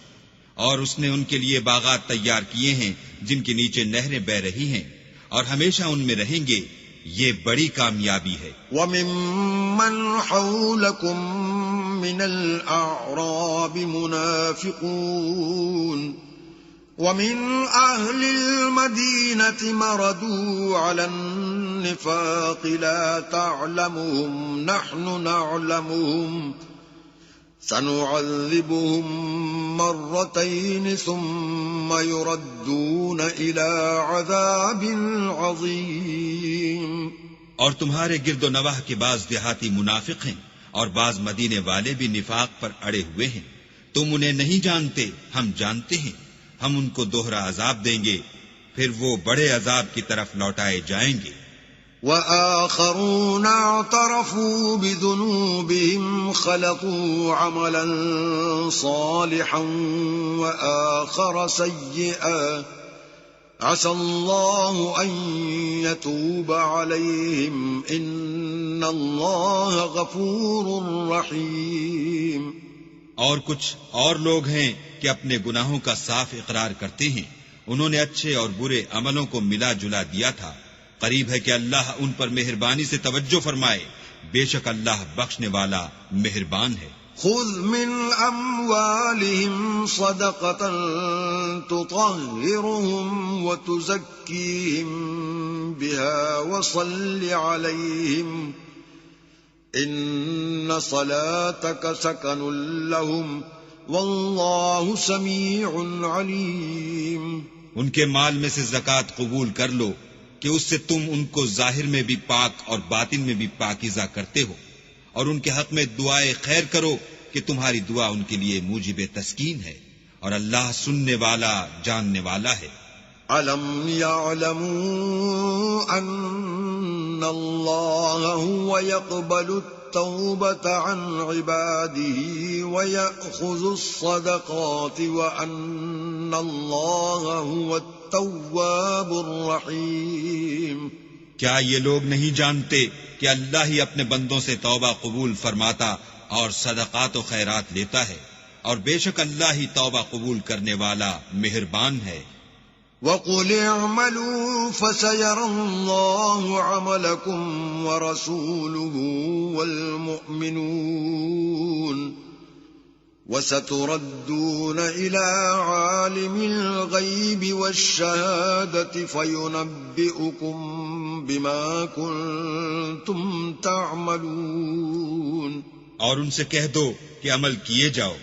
اور اس نے ان کے لیے باغات تیار کیے ہیں جن کے نیچے نہریں بہ رہی ہیں اور ہمیشہ ان میں رہیں گے. یہ بڑی کامیابی ہے. وَمِمَّنْ حَوْلَكُمْ مِنَ الْأَعْرَابِ مُنَافِقُونَ وَمِنْ أَهْلِ الْمَدِينَةِ مَرَدُوا عَلَى النِّفَاقِ لَا تَعْلَمُهُمْ نَحْنُ نَعْلَمُهُمْ سَنُعَذِّبُهُمْ مَرَّتَيْنِ ثُمَّ يُرَدُّونَ إِلَى عَذَابٍ عَظِيمٍ. اور تمہارے گرد و نواح کے بعض دیہاتی منافق ہیں اور بعض مدینے والے بھی نفاق پر اڑے ہوئے ہیں. تم انہیں نہیں جانتے، ہم جانتے ہیں. ہم ان کو دوہرا عذاب دیں گے، پھر وہ بڑے عذاب کی طرف لوٹائے جائیں گے. وآخرون اعترفوا بذنوبهم خلطوا عملا صالحا وآخر سيئا عسى الله أن يتوب عليهم إن الله غفور رحيم. اور کچھ اور لوگ ہیں کہ اپنے گناہوں کا صاف اقرار کرتے ہیں، انہوں نے اچھے اور برے عملوں کو ملا جلا دیا تھا. قریب ہے کہ اللہ ان پر مہربانی سے توجہ فرمائے. بے شک اللہ بخشنے والا مہربان ہے. خذ من اموالهم صدقة تطهرهم وتزكيهم بها وصل عليهم ان صلاتك سكن لهم والله سميع عليم. ان کے مال میں سے زکوٰۃ قبول کر لو کہ اس سے تم ان کو ظاہر میں بھی پاک اور باطن میں بھی پاکیزہ کرتے ہو، اور ان کے حق میں دعائے خیر کرو کہ تمہاری دعا ان کے لیے موجب تسکین ہے، اور اللہ سننے والا جاننے والا ہے. أَلَمْ يَعْلَمُوا أَنَّ اللَّهَ هُوَ يَقْبَلُ التَّوْبَةَ عَنْ عِبَادِهِ وَيَأْخُذُ الصَّدَقَاتِ وَأَنَّ اللَّهَ هُوَ التَّوَّابُ الرَّحِيمُ. کیا یہ لوگ نہیں جانتے کہ اللہ ہی اپنے بندوں سے توبہ قبول فرماتا اور صدقات و خیرات لیتا ہے، اور بے شک اللہ ہی توبہ قبول کرنے والا مہربان ہے. وَقُلِ اعْمَلُوا فَسَيَرَى اللَّهُ عَمَلَكُمْ وَرَسُولُهُ وَالْمُؤْمِنُونَ وَسَتُرَدُّونَ إِلَى عَالِمِ الْغَيْبِ وَالشَّهَادَةِ فَيُنَبِّئُكُم بِمَا كُنتُمْ تَعْمَلُونَ. اور ان سے کہہ دو کہ عمل کیے جاؤ،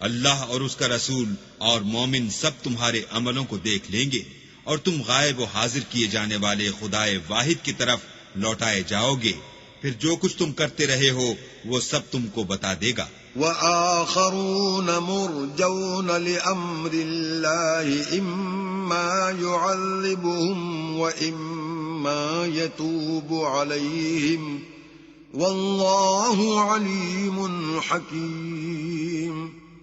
اللہ اور اس کا رسول اور مومن سب تمہارے عملوں کو دیکھ لیں گے، اور تم غائب و حاضر کیے جانے والے خدائے واحد کی طرف لوٹائے جاؤ گے، پھر جو کچھ تم کرتے رہے ہو وہ سب تم کو بتا دے گا. وآخرون مرجون لأمر الله إما يعذبهم وإما فَإِمَّا يَتُوبُ عَلَيْهِمْ وَاللَّهُ عَلِيمٌ حَكِيمٌ۔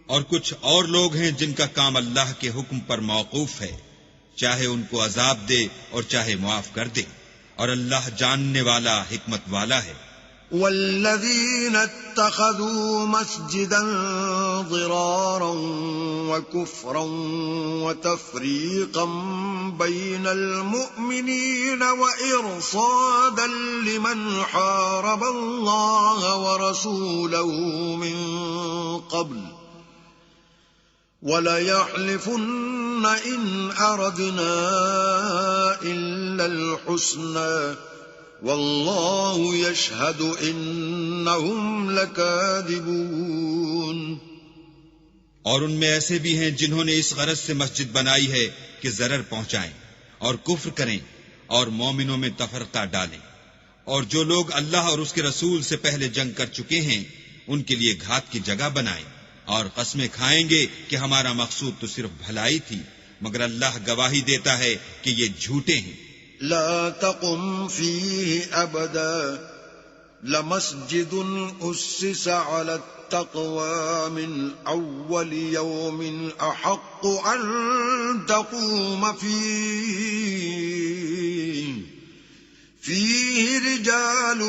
اور کچھ اور لوگ ہیں جن کا کام اللہ کے حکم پر موقوف ہے، چاہے ان کو عذاب دے اور چاہے معاف کر دے، اور اللہ جاننے والا حکمت والا ہے۔ والذين اتخذوا مسجدا ضرارا وكفرا وتفريقا بين المؤمنين وإرصادا لمن حارب الله ورسوله من قبل وَلَيَحْلِفُنَّ إِنْ أَرَدْنَا إِلَّا الْحُسْنَى وَاللَّهُ يَشْهَدُ إِنَّهُمْ لَكَاذِبُونَ۔ اور ان میں ایسے بھی ہیں جنہوں نے اس غرض سے مسجد بنائی ہے کہ ضرر پہنچائیں اور کفر کریں اور مومنوں میں تفرقہ ڈالیں، اور جو لوگ اللہ اور اس کے رسول سے پہلے جنگ کر چکے ہیں ان کے لیے گھات کی جگہ بنائیں، اور قسمیں کھائیں گے کہ ہمارا مقصود تو صرف بھلائی تھی، مگر اللہ گواہی دیتا ہے کہ یہ جھوٹے ہیں۔ لا تقم فيه أبدا لمسجد أسس على التقوى من أول يوم أحق أن تقوم فيه رجال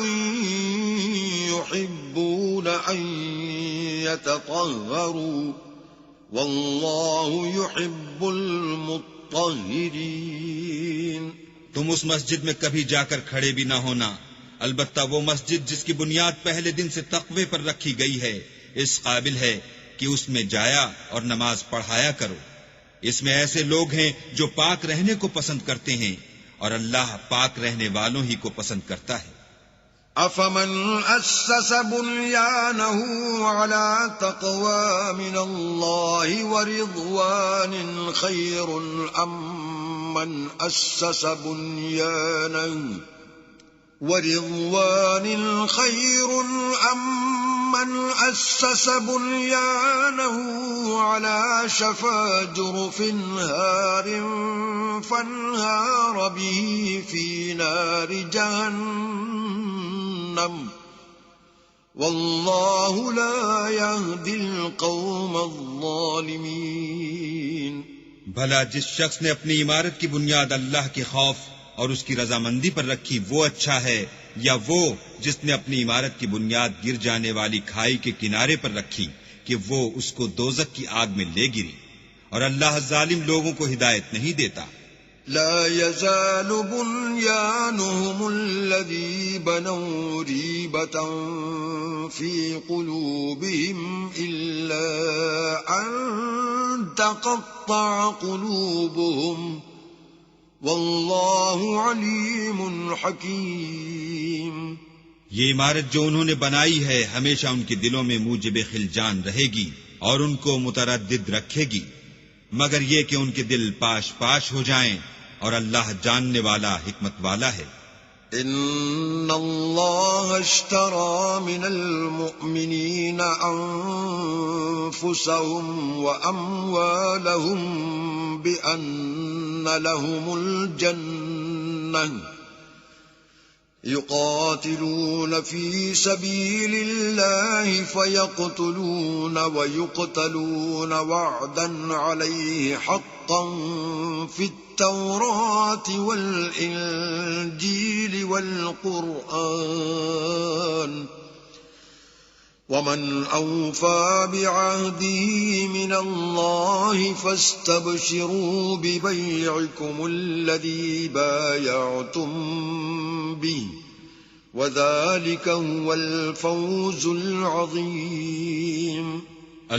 يحبون أن يتطهروا والله يحب المطهرين۔ تم اس مسجد میں کبھی جا کر کھڑے بھی نہ ہونا، البتہ وہ مسجد جس کی بنیاد پہلے دن سے تقوی پر رکھی گئی ہے اس قابل ہے کہ اس میں جایا اور نماز پڑھایا کرو۔ اس میں ایسے لوگ ہیں جو پاک رہنے کو پسند کرتے ہیں، اور اللہ پاک رہنے والوں ہی کو پسند کرتا ہے۔ أَفَمَنْ أَسَّسَ بُنْيَانَهُ عَلَى تَقْوَى مِنَ اللَّهِ وَرِضْوَانٍ خَيْرٌ أَمَّنْ أَسَّسَ بُنْيَانَهُ عَلَى شَفَا جُرُفٍ هَارٍ فَانْهَارَ بِهِ فِي نَارِ جَهَنَّمَ وَاللَّهُ لَا يَهْدِي الْقَوْمَ الظَّالِمِينَ۔ بھلا جس شخص نے اپنی عمارت کی بنیاد اللہ کے خوف اور اس کی رضامندی پر رکھی وہ اچھا ہے، یا وہ جس نے اپنی عمارت کی بنیاد گر جانے والی کھائی کے کنارے پر رکھی کہ وہ اس کو دوزخ کی آگ میں لے گری، اور اللہ ظالم لوگوں کو ہدایت نہیں دیتا۔ لا يزال بنيانهم الذي بنوا ريبة في قلوبهم إلا أن تقطع قلوبهم والله عليم حكيم۔ یہ عمارت جو انہوں نے بنائی ہے ہمیشہ ان کے دلوں میں موجب خلجان رہے گی اور ان کو متردد رکھے گی، مگر یہ کہ ان کے دل پاش پاش ہو جائیں، اور اللہ جاننے والا حکمت والا ہے۔ ان اللہ اشترى من المؤمنین انفسهم واموالهم بان لهم الجنة يقاتلون في سبيل الله فيقتلون ويقتلون وعدا عليه حقا في التوراة والإنجيل والقرآن ومن أوفى بعهده من الله فاستبشروا ببيعكم الذي بايعتم به وذلك هو الفوز العظيم۔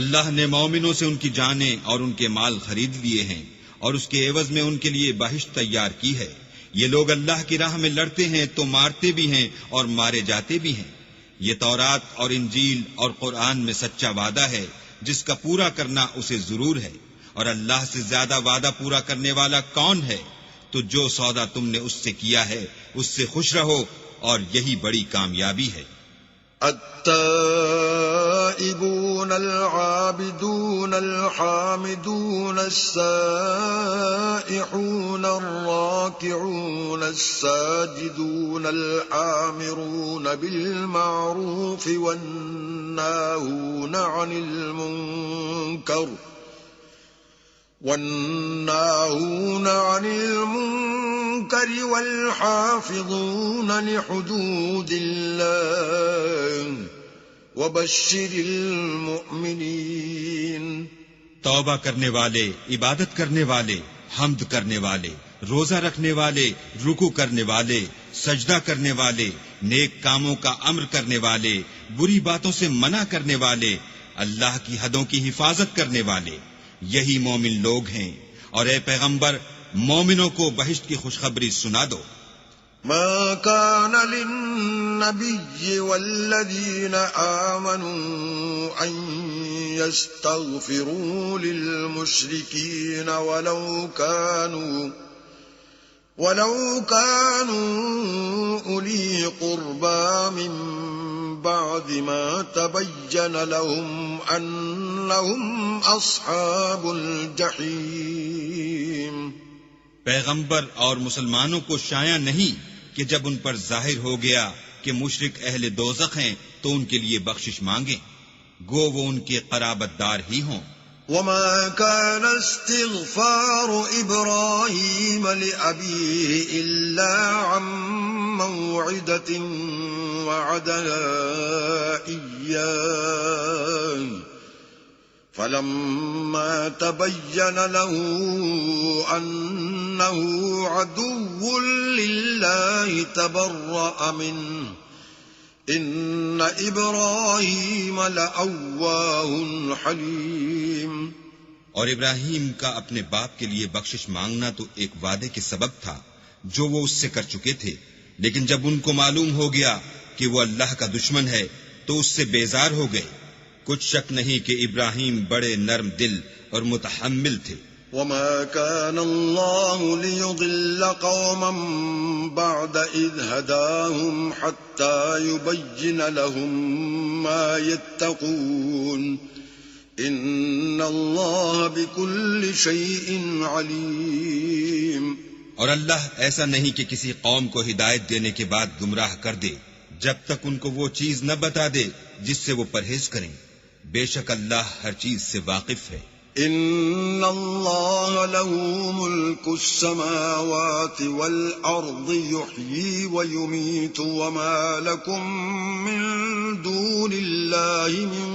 اللہ نے مومنوں سے ان کی جانیں اور ان کے مال خرید لیے ہیں، اور اس کے عوض میں ان کے لیے بہشت تیار کی ہے۔ یہ لوگ اللہ کی راہ میں لڑتے ہیں تو مارتے بھی ہیں اور مارے جاتے بھی ہیں۔ یہ تورات اور انجیل اور قرآن میں سچا وعدہ ہے جس کا پورا کرنا اسے ضرور ہے، اور اللہ سے زیادہ وعدہ پورا کرنے والا کون ہے؟ تو جو سودا تم نے اس سے کیا ہے اس سے خوش رہو، اور یہی بڑی کامیابی ہے۔ التائبون العابدون الحامدون السائحون الراكعون الساجدون الآمرون بالمعروف والناهون عن المنكر والحافظون لحدود الله وبشر المؤمنين. توبہ کرنے والے، عبادت کرنے والے، حمد کرنے والے، روزہ رکھنے والے، رکوع کرنے والے، سجدہ کرنے والے، نیک کاموں کا امر کرنے والے، بری باتوں سے منع کرنے والے، اللہ کی حدوں کی حفاظت کرنے والے، یہی مومن لوگ ہیں. اور اے پیغمبر، مومنوں کو بہشت کی خوشخبری سنا دو. ما كان للنبي والذين آمنوا أن يستغفروا للمشركين ولو كانوا أولي قربى من بعد ما تبين لهم أنهم أصحاب الجحيم. پیغمبر اور مسلمانوں کو شایع نہیں کہ جب ان پر ظاہر ہو گیا کہ مشرک اہل دوزخ ہیں تو ان کے لیے بخشش مانگیں، گو وہ ان کے قرابت دار ہی ہوں. وما كان استغفار إبراهيم لأبيه إلا عن موعدة وعدها إياه فلما تبين له أنه عدو لله تبرأ منه إن إبراهيم لأواه حليم. اور ابراہیم کا اپنے باپ کے لیے بخشش مانگنا تو ایک وعدے کے سبب تھا جو وہ اس سے کر چکے تھے، لیکن جب ان کو معلوم ہو گیا کہ وہ اللہ کا دشمن ہے تو اس سے بیزار ہو گئے. کچھ شک نہیں کہ ابراہیم بڑے نرم دل اور متحمل تھے. وما كان الله ليضل قوما بعد إذ هداهم حتى يبين لهم ما يتقون إن الله بكل شيء عليم. اور اللہ ایسا نہیں کہ کسی قوم کو ہدایت دینے کے بعد گمراہ کر دے جب تک ان کو وہ چیز نہ بتا دے جس سے وہ پرہیز کریں. بے شک اللہ ہر چیز سے واقف ہے. ان اللہ له ملک السماوات والارض يحيي ويميت وما لكم من دون اللہ من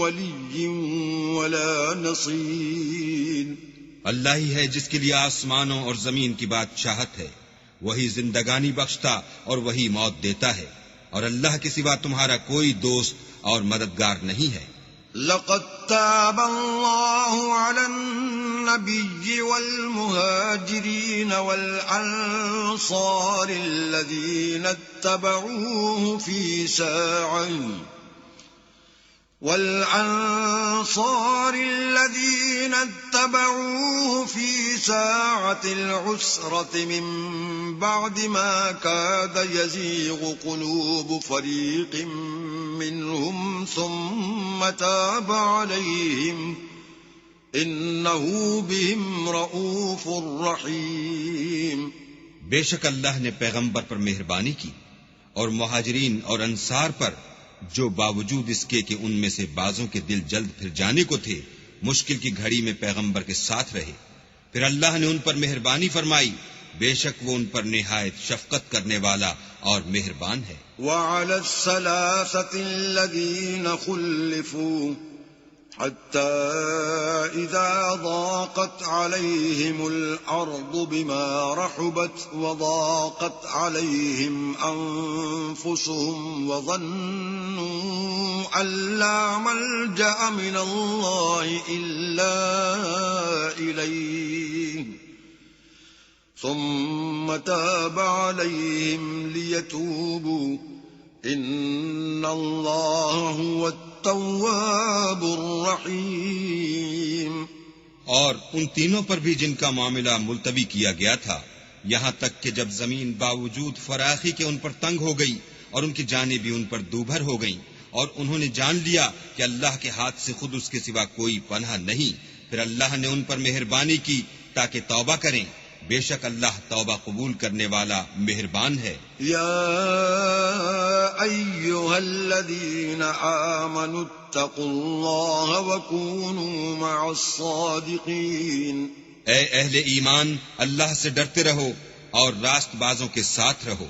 ولی ولا نصیر. اللہ ہی ہے جس کے لیے آسمانوں اور زمین کی بادشاہت ہے، وہی زندگانی بخشتا اور وہی موت دیتا ہے، اور اللہ کے سوا تمہارا کوئی دوست اور مددگار نہیں ہے. لقد تاب الله على النبي والمهاجرين والأنصار الذين اتبعوه في ساعة العسرة من بعد ما كاد يزيغ قلوب فريق منهم ثم تاب عليهم إنه بهم رؤوف رحيم. بے شک اللہ نے پیغمبر پر مہربانی کی اور مہاجرین اور انصار پر جو باوجود اس کے کہ ان میں سے بعضوں کے دل جلد پھر جانے کو تھے مشکل کی گھڑی میں پیغمبر کے ساتھ رہے، پھر اللہ نے ان پر مہربانی فرمائی. بے شک وہ ان پر نہایت شفقت کرنے والا اور مہربان ہے. وعلى الثلاثة الذين خلفوا حتى إذا ضاقت عليهم الأرض بما رحبت وضاقت عليهم أنفسهم وظنوا أن لا ملجأ من الله إلا إليه ثم تاب عليهم ليتوبوا إن الله هو التواب الرحیم. اور ان تینوں پر بھی جن کا معاملہ ملتوی کیا گیا تھا، یہاں تک کہ جب زمین باوجود فراخی کے ان پر تنگ ہو گئی اور ان کی جانیں بھی ان پر دوبھر ہو گئیں، اور انہوں نے جان لیا کہ اللہ کے ہاتھ سے خود اس کے سوا کوئی پناہ نہیں۔ پھر اللہ نے ان پر مہربانی کی تاکہ توبہ کریں، بے شک اللہ توبہ قبول کرنے والا مہربان ہے۔ يا أيها الذين آمنوا اتقوا الله وكونوا مع الصادقين۔ اے اہل ایمان، اللہ سے ڈرتے رہو اور راست بازوں کے ساتھ رہو۔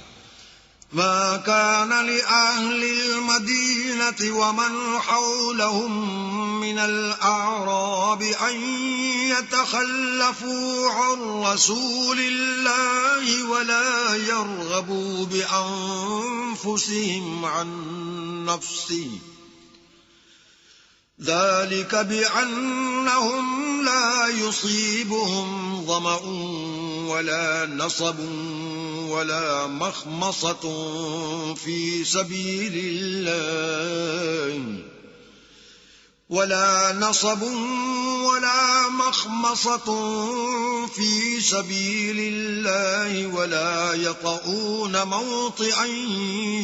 ما كان لأهل المدينة ومن حولهم من الأعراب أن يتخلفوا عن رسول الله ولا يرغبوا بأنفسهم عن نفسه، ذلك بأنهم لا يصيبهم ظمأ ولا نصب ولا مخمصة في سبيل الله ولا يطؤون موطئا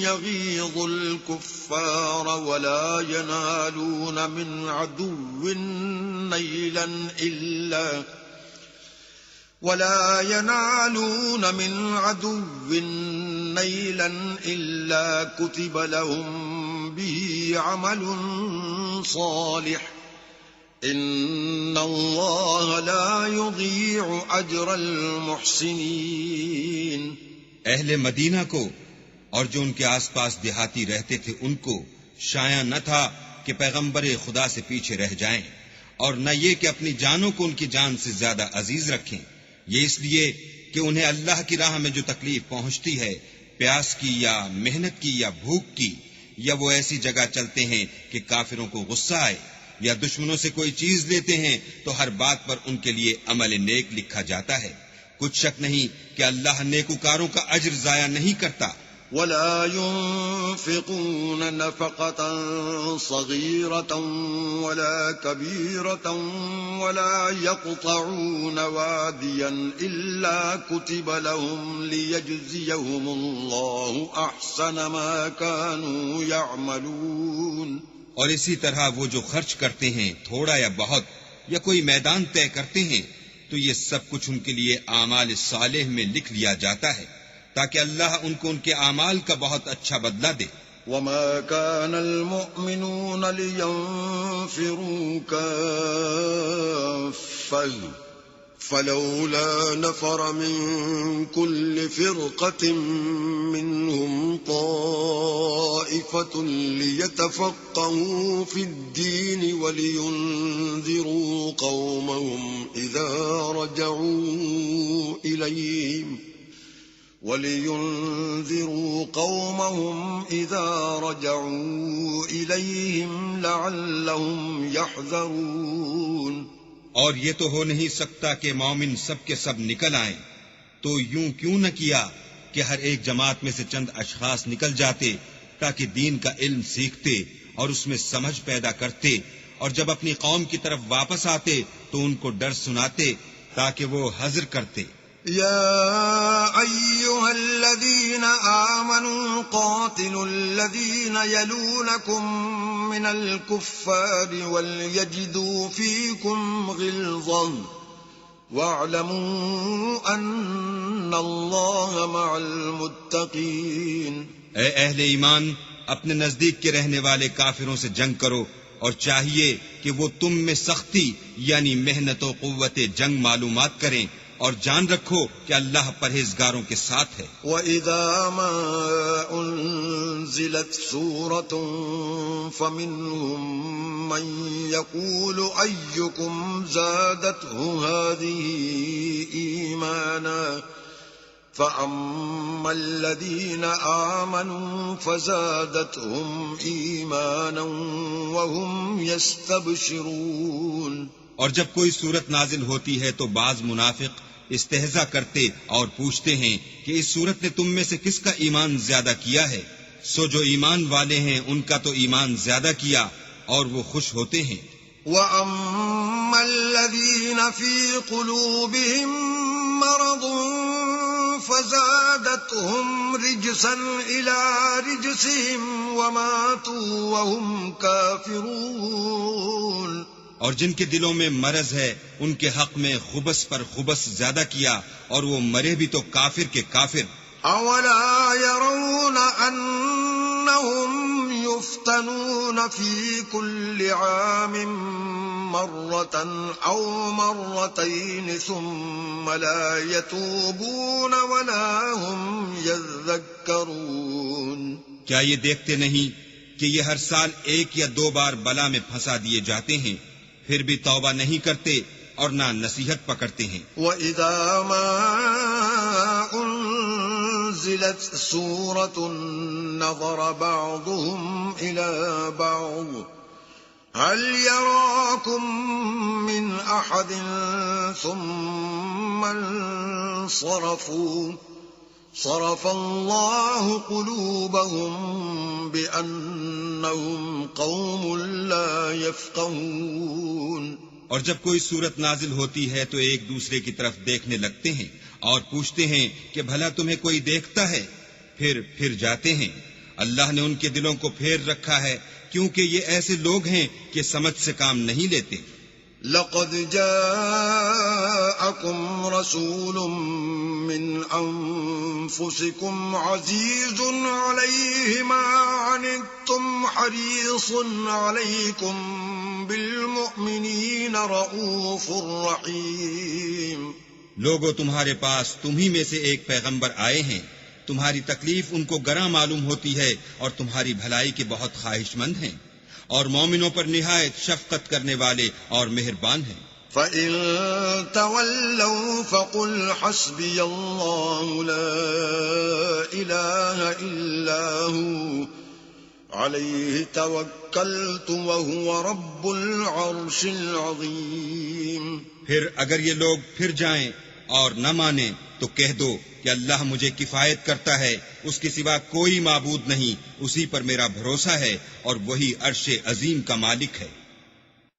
يغيظ الكفار ولا ينالون من عدو نيلا إلا كتب لهم به عمل صالح إن الله لا يضيع أجر المحسنين۔ اہل مدینہ کو اور جو ان کے آس پاس دیہاتی رہتے تھے ان کو شایع نہ تھا کہ پیغمبر خدا سے پیچھے رہ جائیں، اور نہ یہ کہ اپنی جانوں کو ان کی جان سے زیادہ عزیز رکھیں، یہ اس لیے کہ انہیں اللہ کی راہ میں جو تکلیف پہنچتی ہے، پیاس کی یا محنت کی یا بھوک کی، یا وہ ایسی جگہ چلتے ہیں کہ کافروں کو غصہ آئے، یا دشمنوں سے کوئی چیز لیتے ہیں، تو ہر بات پر ان کے لیے عمل نیک لکھا جاتا ہے۔ کچھ شک نہیں کہ اللہ نیکوکاروں کا اجر ضائع نہیں کرتا۔ ولا ينفقون نفقة صغيرة ولا كبيرة ولا يقطعون واديا إلا كتب لهم ليجزيهم الله أحسن ما كانوا يعملون۔ اور اسی طرح وہ جو خرچ کرتے ہیں تھوڑا یا بہت، یا کوئی میدان طے کرتے ہیں، تو یہ سب کچھ ان کے لیے اعمال صالح میں لکھ لیا جاتا ہے تاکہ اللہ ان کو ان کے اعمال کا بہت اچھا بدلہ دے۔ وما كان المؤمنون لينفروا كافة فلولا نفر من كل فرقة منهم طائفة ليتفقهوا في الدين ولينذروا قومهم إذا رجعوا إليهم لعلهم يحذرون۔ اور یہ تو ہو نہیں سکتا کہ مومن سب کے سب نکل آئیں، تو یوں کیوں نہ کیا کہ ہر ایک جماعت میں سے چند اشخاص نکل جاتے تاکہ دین کا علم سیکھتے اور اس میں سمجھ پیدا کرتے، اور جب اپنی قوم کی طرف واپس آتے تو ان کو ڈر سناتے تاکہ وہ حذر کرتے۔ يا أيها الذين آمنوا قاتلوا الذين يلونكم من الكفار وليجدوا فيكم غلظة واعلموا أن الله مع المتقين۔ اے اہل ایمان، اپنے نزدیک کے رہنے والے کافروں سے جنگ کرو، اور چاہیے کہ وہ تم میں سختی یعنی محنت و قوت جنگ معلومات کریں، اور جان رکھو کہ اللہ پرہیزگاروں کے ساتھ ہے۔ وَإِذَا مَا أُنزِلَتْ سُورَةٌ فَمِنْهُمْ مَنْ يَقُولُ أَيُّكُمْ زَادَتْهُ هَذِهِ إِيمَانًا فَأَمَّا الَّذِينَ آمَنُوا فَزَادَتْهُمْ إِيمَانًا وَهُمْ يَسْتَبْشِرُونَ۔ اور جب کوئی صورت نازل ہوتی ہے تو بعض منافق استہزاء کرتے اور پوچھتے ہیں کہ اس صورت نے تم میں سے کس کا ایمان زیادہ کیا ہے؟ سو جو ایمان والے ہیں ان کا تو ایمان زیادہ کیا اور وہ خوش ہوتے ہیں۔ وَأَمَّا الَّذِينَ فِي قُلُوبِهِم مَّرَضٌ فزادتهم رجسا إلى رجسهم وماتوا وهم كافرون. اور جن کے دلوں میں مرض ہے ان کے حق میں خبث پر خبث زیادہ کیا اور وہ مرے بھی تو کافر کے کافر. أولا يرون أنهم يفتنون في كل عام مرة أو مرتين ثم لا يتوبون ولا هم يذكرون. کیا یہ دیکھتے نہیں کہ یہ ہر سال 1 یا 2 بار بلا میں پھنسا دیے جاتے ہیں پھر بھی توبہ نہیں کرتے اور نہ نصیحت پکڑتے ہیں. وَإِذَا مَا أُنزِلَتْ سُورَةٌ نَظَرَ بَعْضُهُمْ إِلَى بَعْضٍ هَلْ يَرَاكُمْ مِنْ أَحَدٍ ثُمَّ انصَرَفُوا صَرَفَ اللَّهُ قُلُوبَهُمْ بِأَنَّهُمْ قَوْمٌ لَا يَفْقَهُونَ. اور جب کوئی صورت نازل ہوتی ہے تو ایک دوسرے کی طرف دیکھنے لگتے ہیں اور پوچھتے ہیں کہ بھلا تمہیں کوئی دیکھتا ہے، پھر جاتے ہیں. اللہ نے ان کے دلوں کو پھیر رکھا ہے کیونکہ یہ ایسے لوگ ہیں کہ سمجھ سے کام نہیں لیتے. لقد جاءكم رسول من أنفسكم عزيز عليه ما عنتم حريص عليكم بالمؤمنين رؤوف رحيم. لوگوں تمہارے پاس تمہی میں سے ایک پیغمبر آئے ہیں، تمہاری تکلیف ان کو گراں معلوم ہوتی ہے اور تمہاری بھلائی کے بہت خواہش مند ہیں اور مومنوں پر نہایت شفقت کرنے والے اور مہربان ہیں. فَإِن تَوَلَّوْا فَقُلْ حَسْبِيَ اللَّهُ لَا إِلَٰهَ إِلَّا هُوَ عَلَيْهِ تَوَكَّلْتُ وَهُوَ رَبُّ الْعَرْشِ الْعَظِيمِ. پھر اگر یہ لوگ پھر جائیں اور نہ مانیں تو کہہ دو کہ اللہ مجھے کفایت کرتا ہے، اس کے سوا کوئی معبود نہیں، اسی پر میرا بھروسہ ہے اور وہی عرش عظیم کا مالک ہے.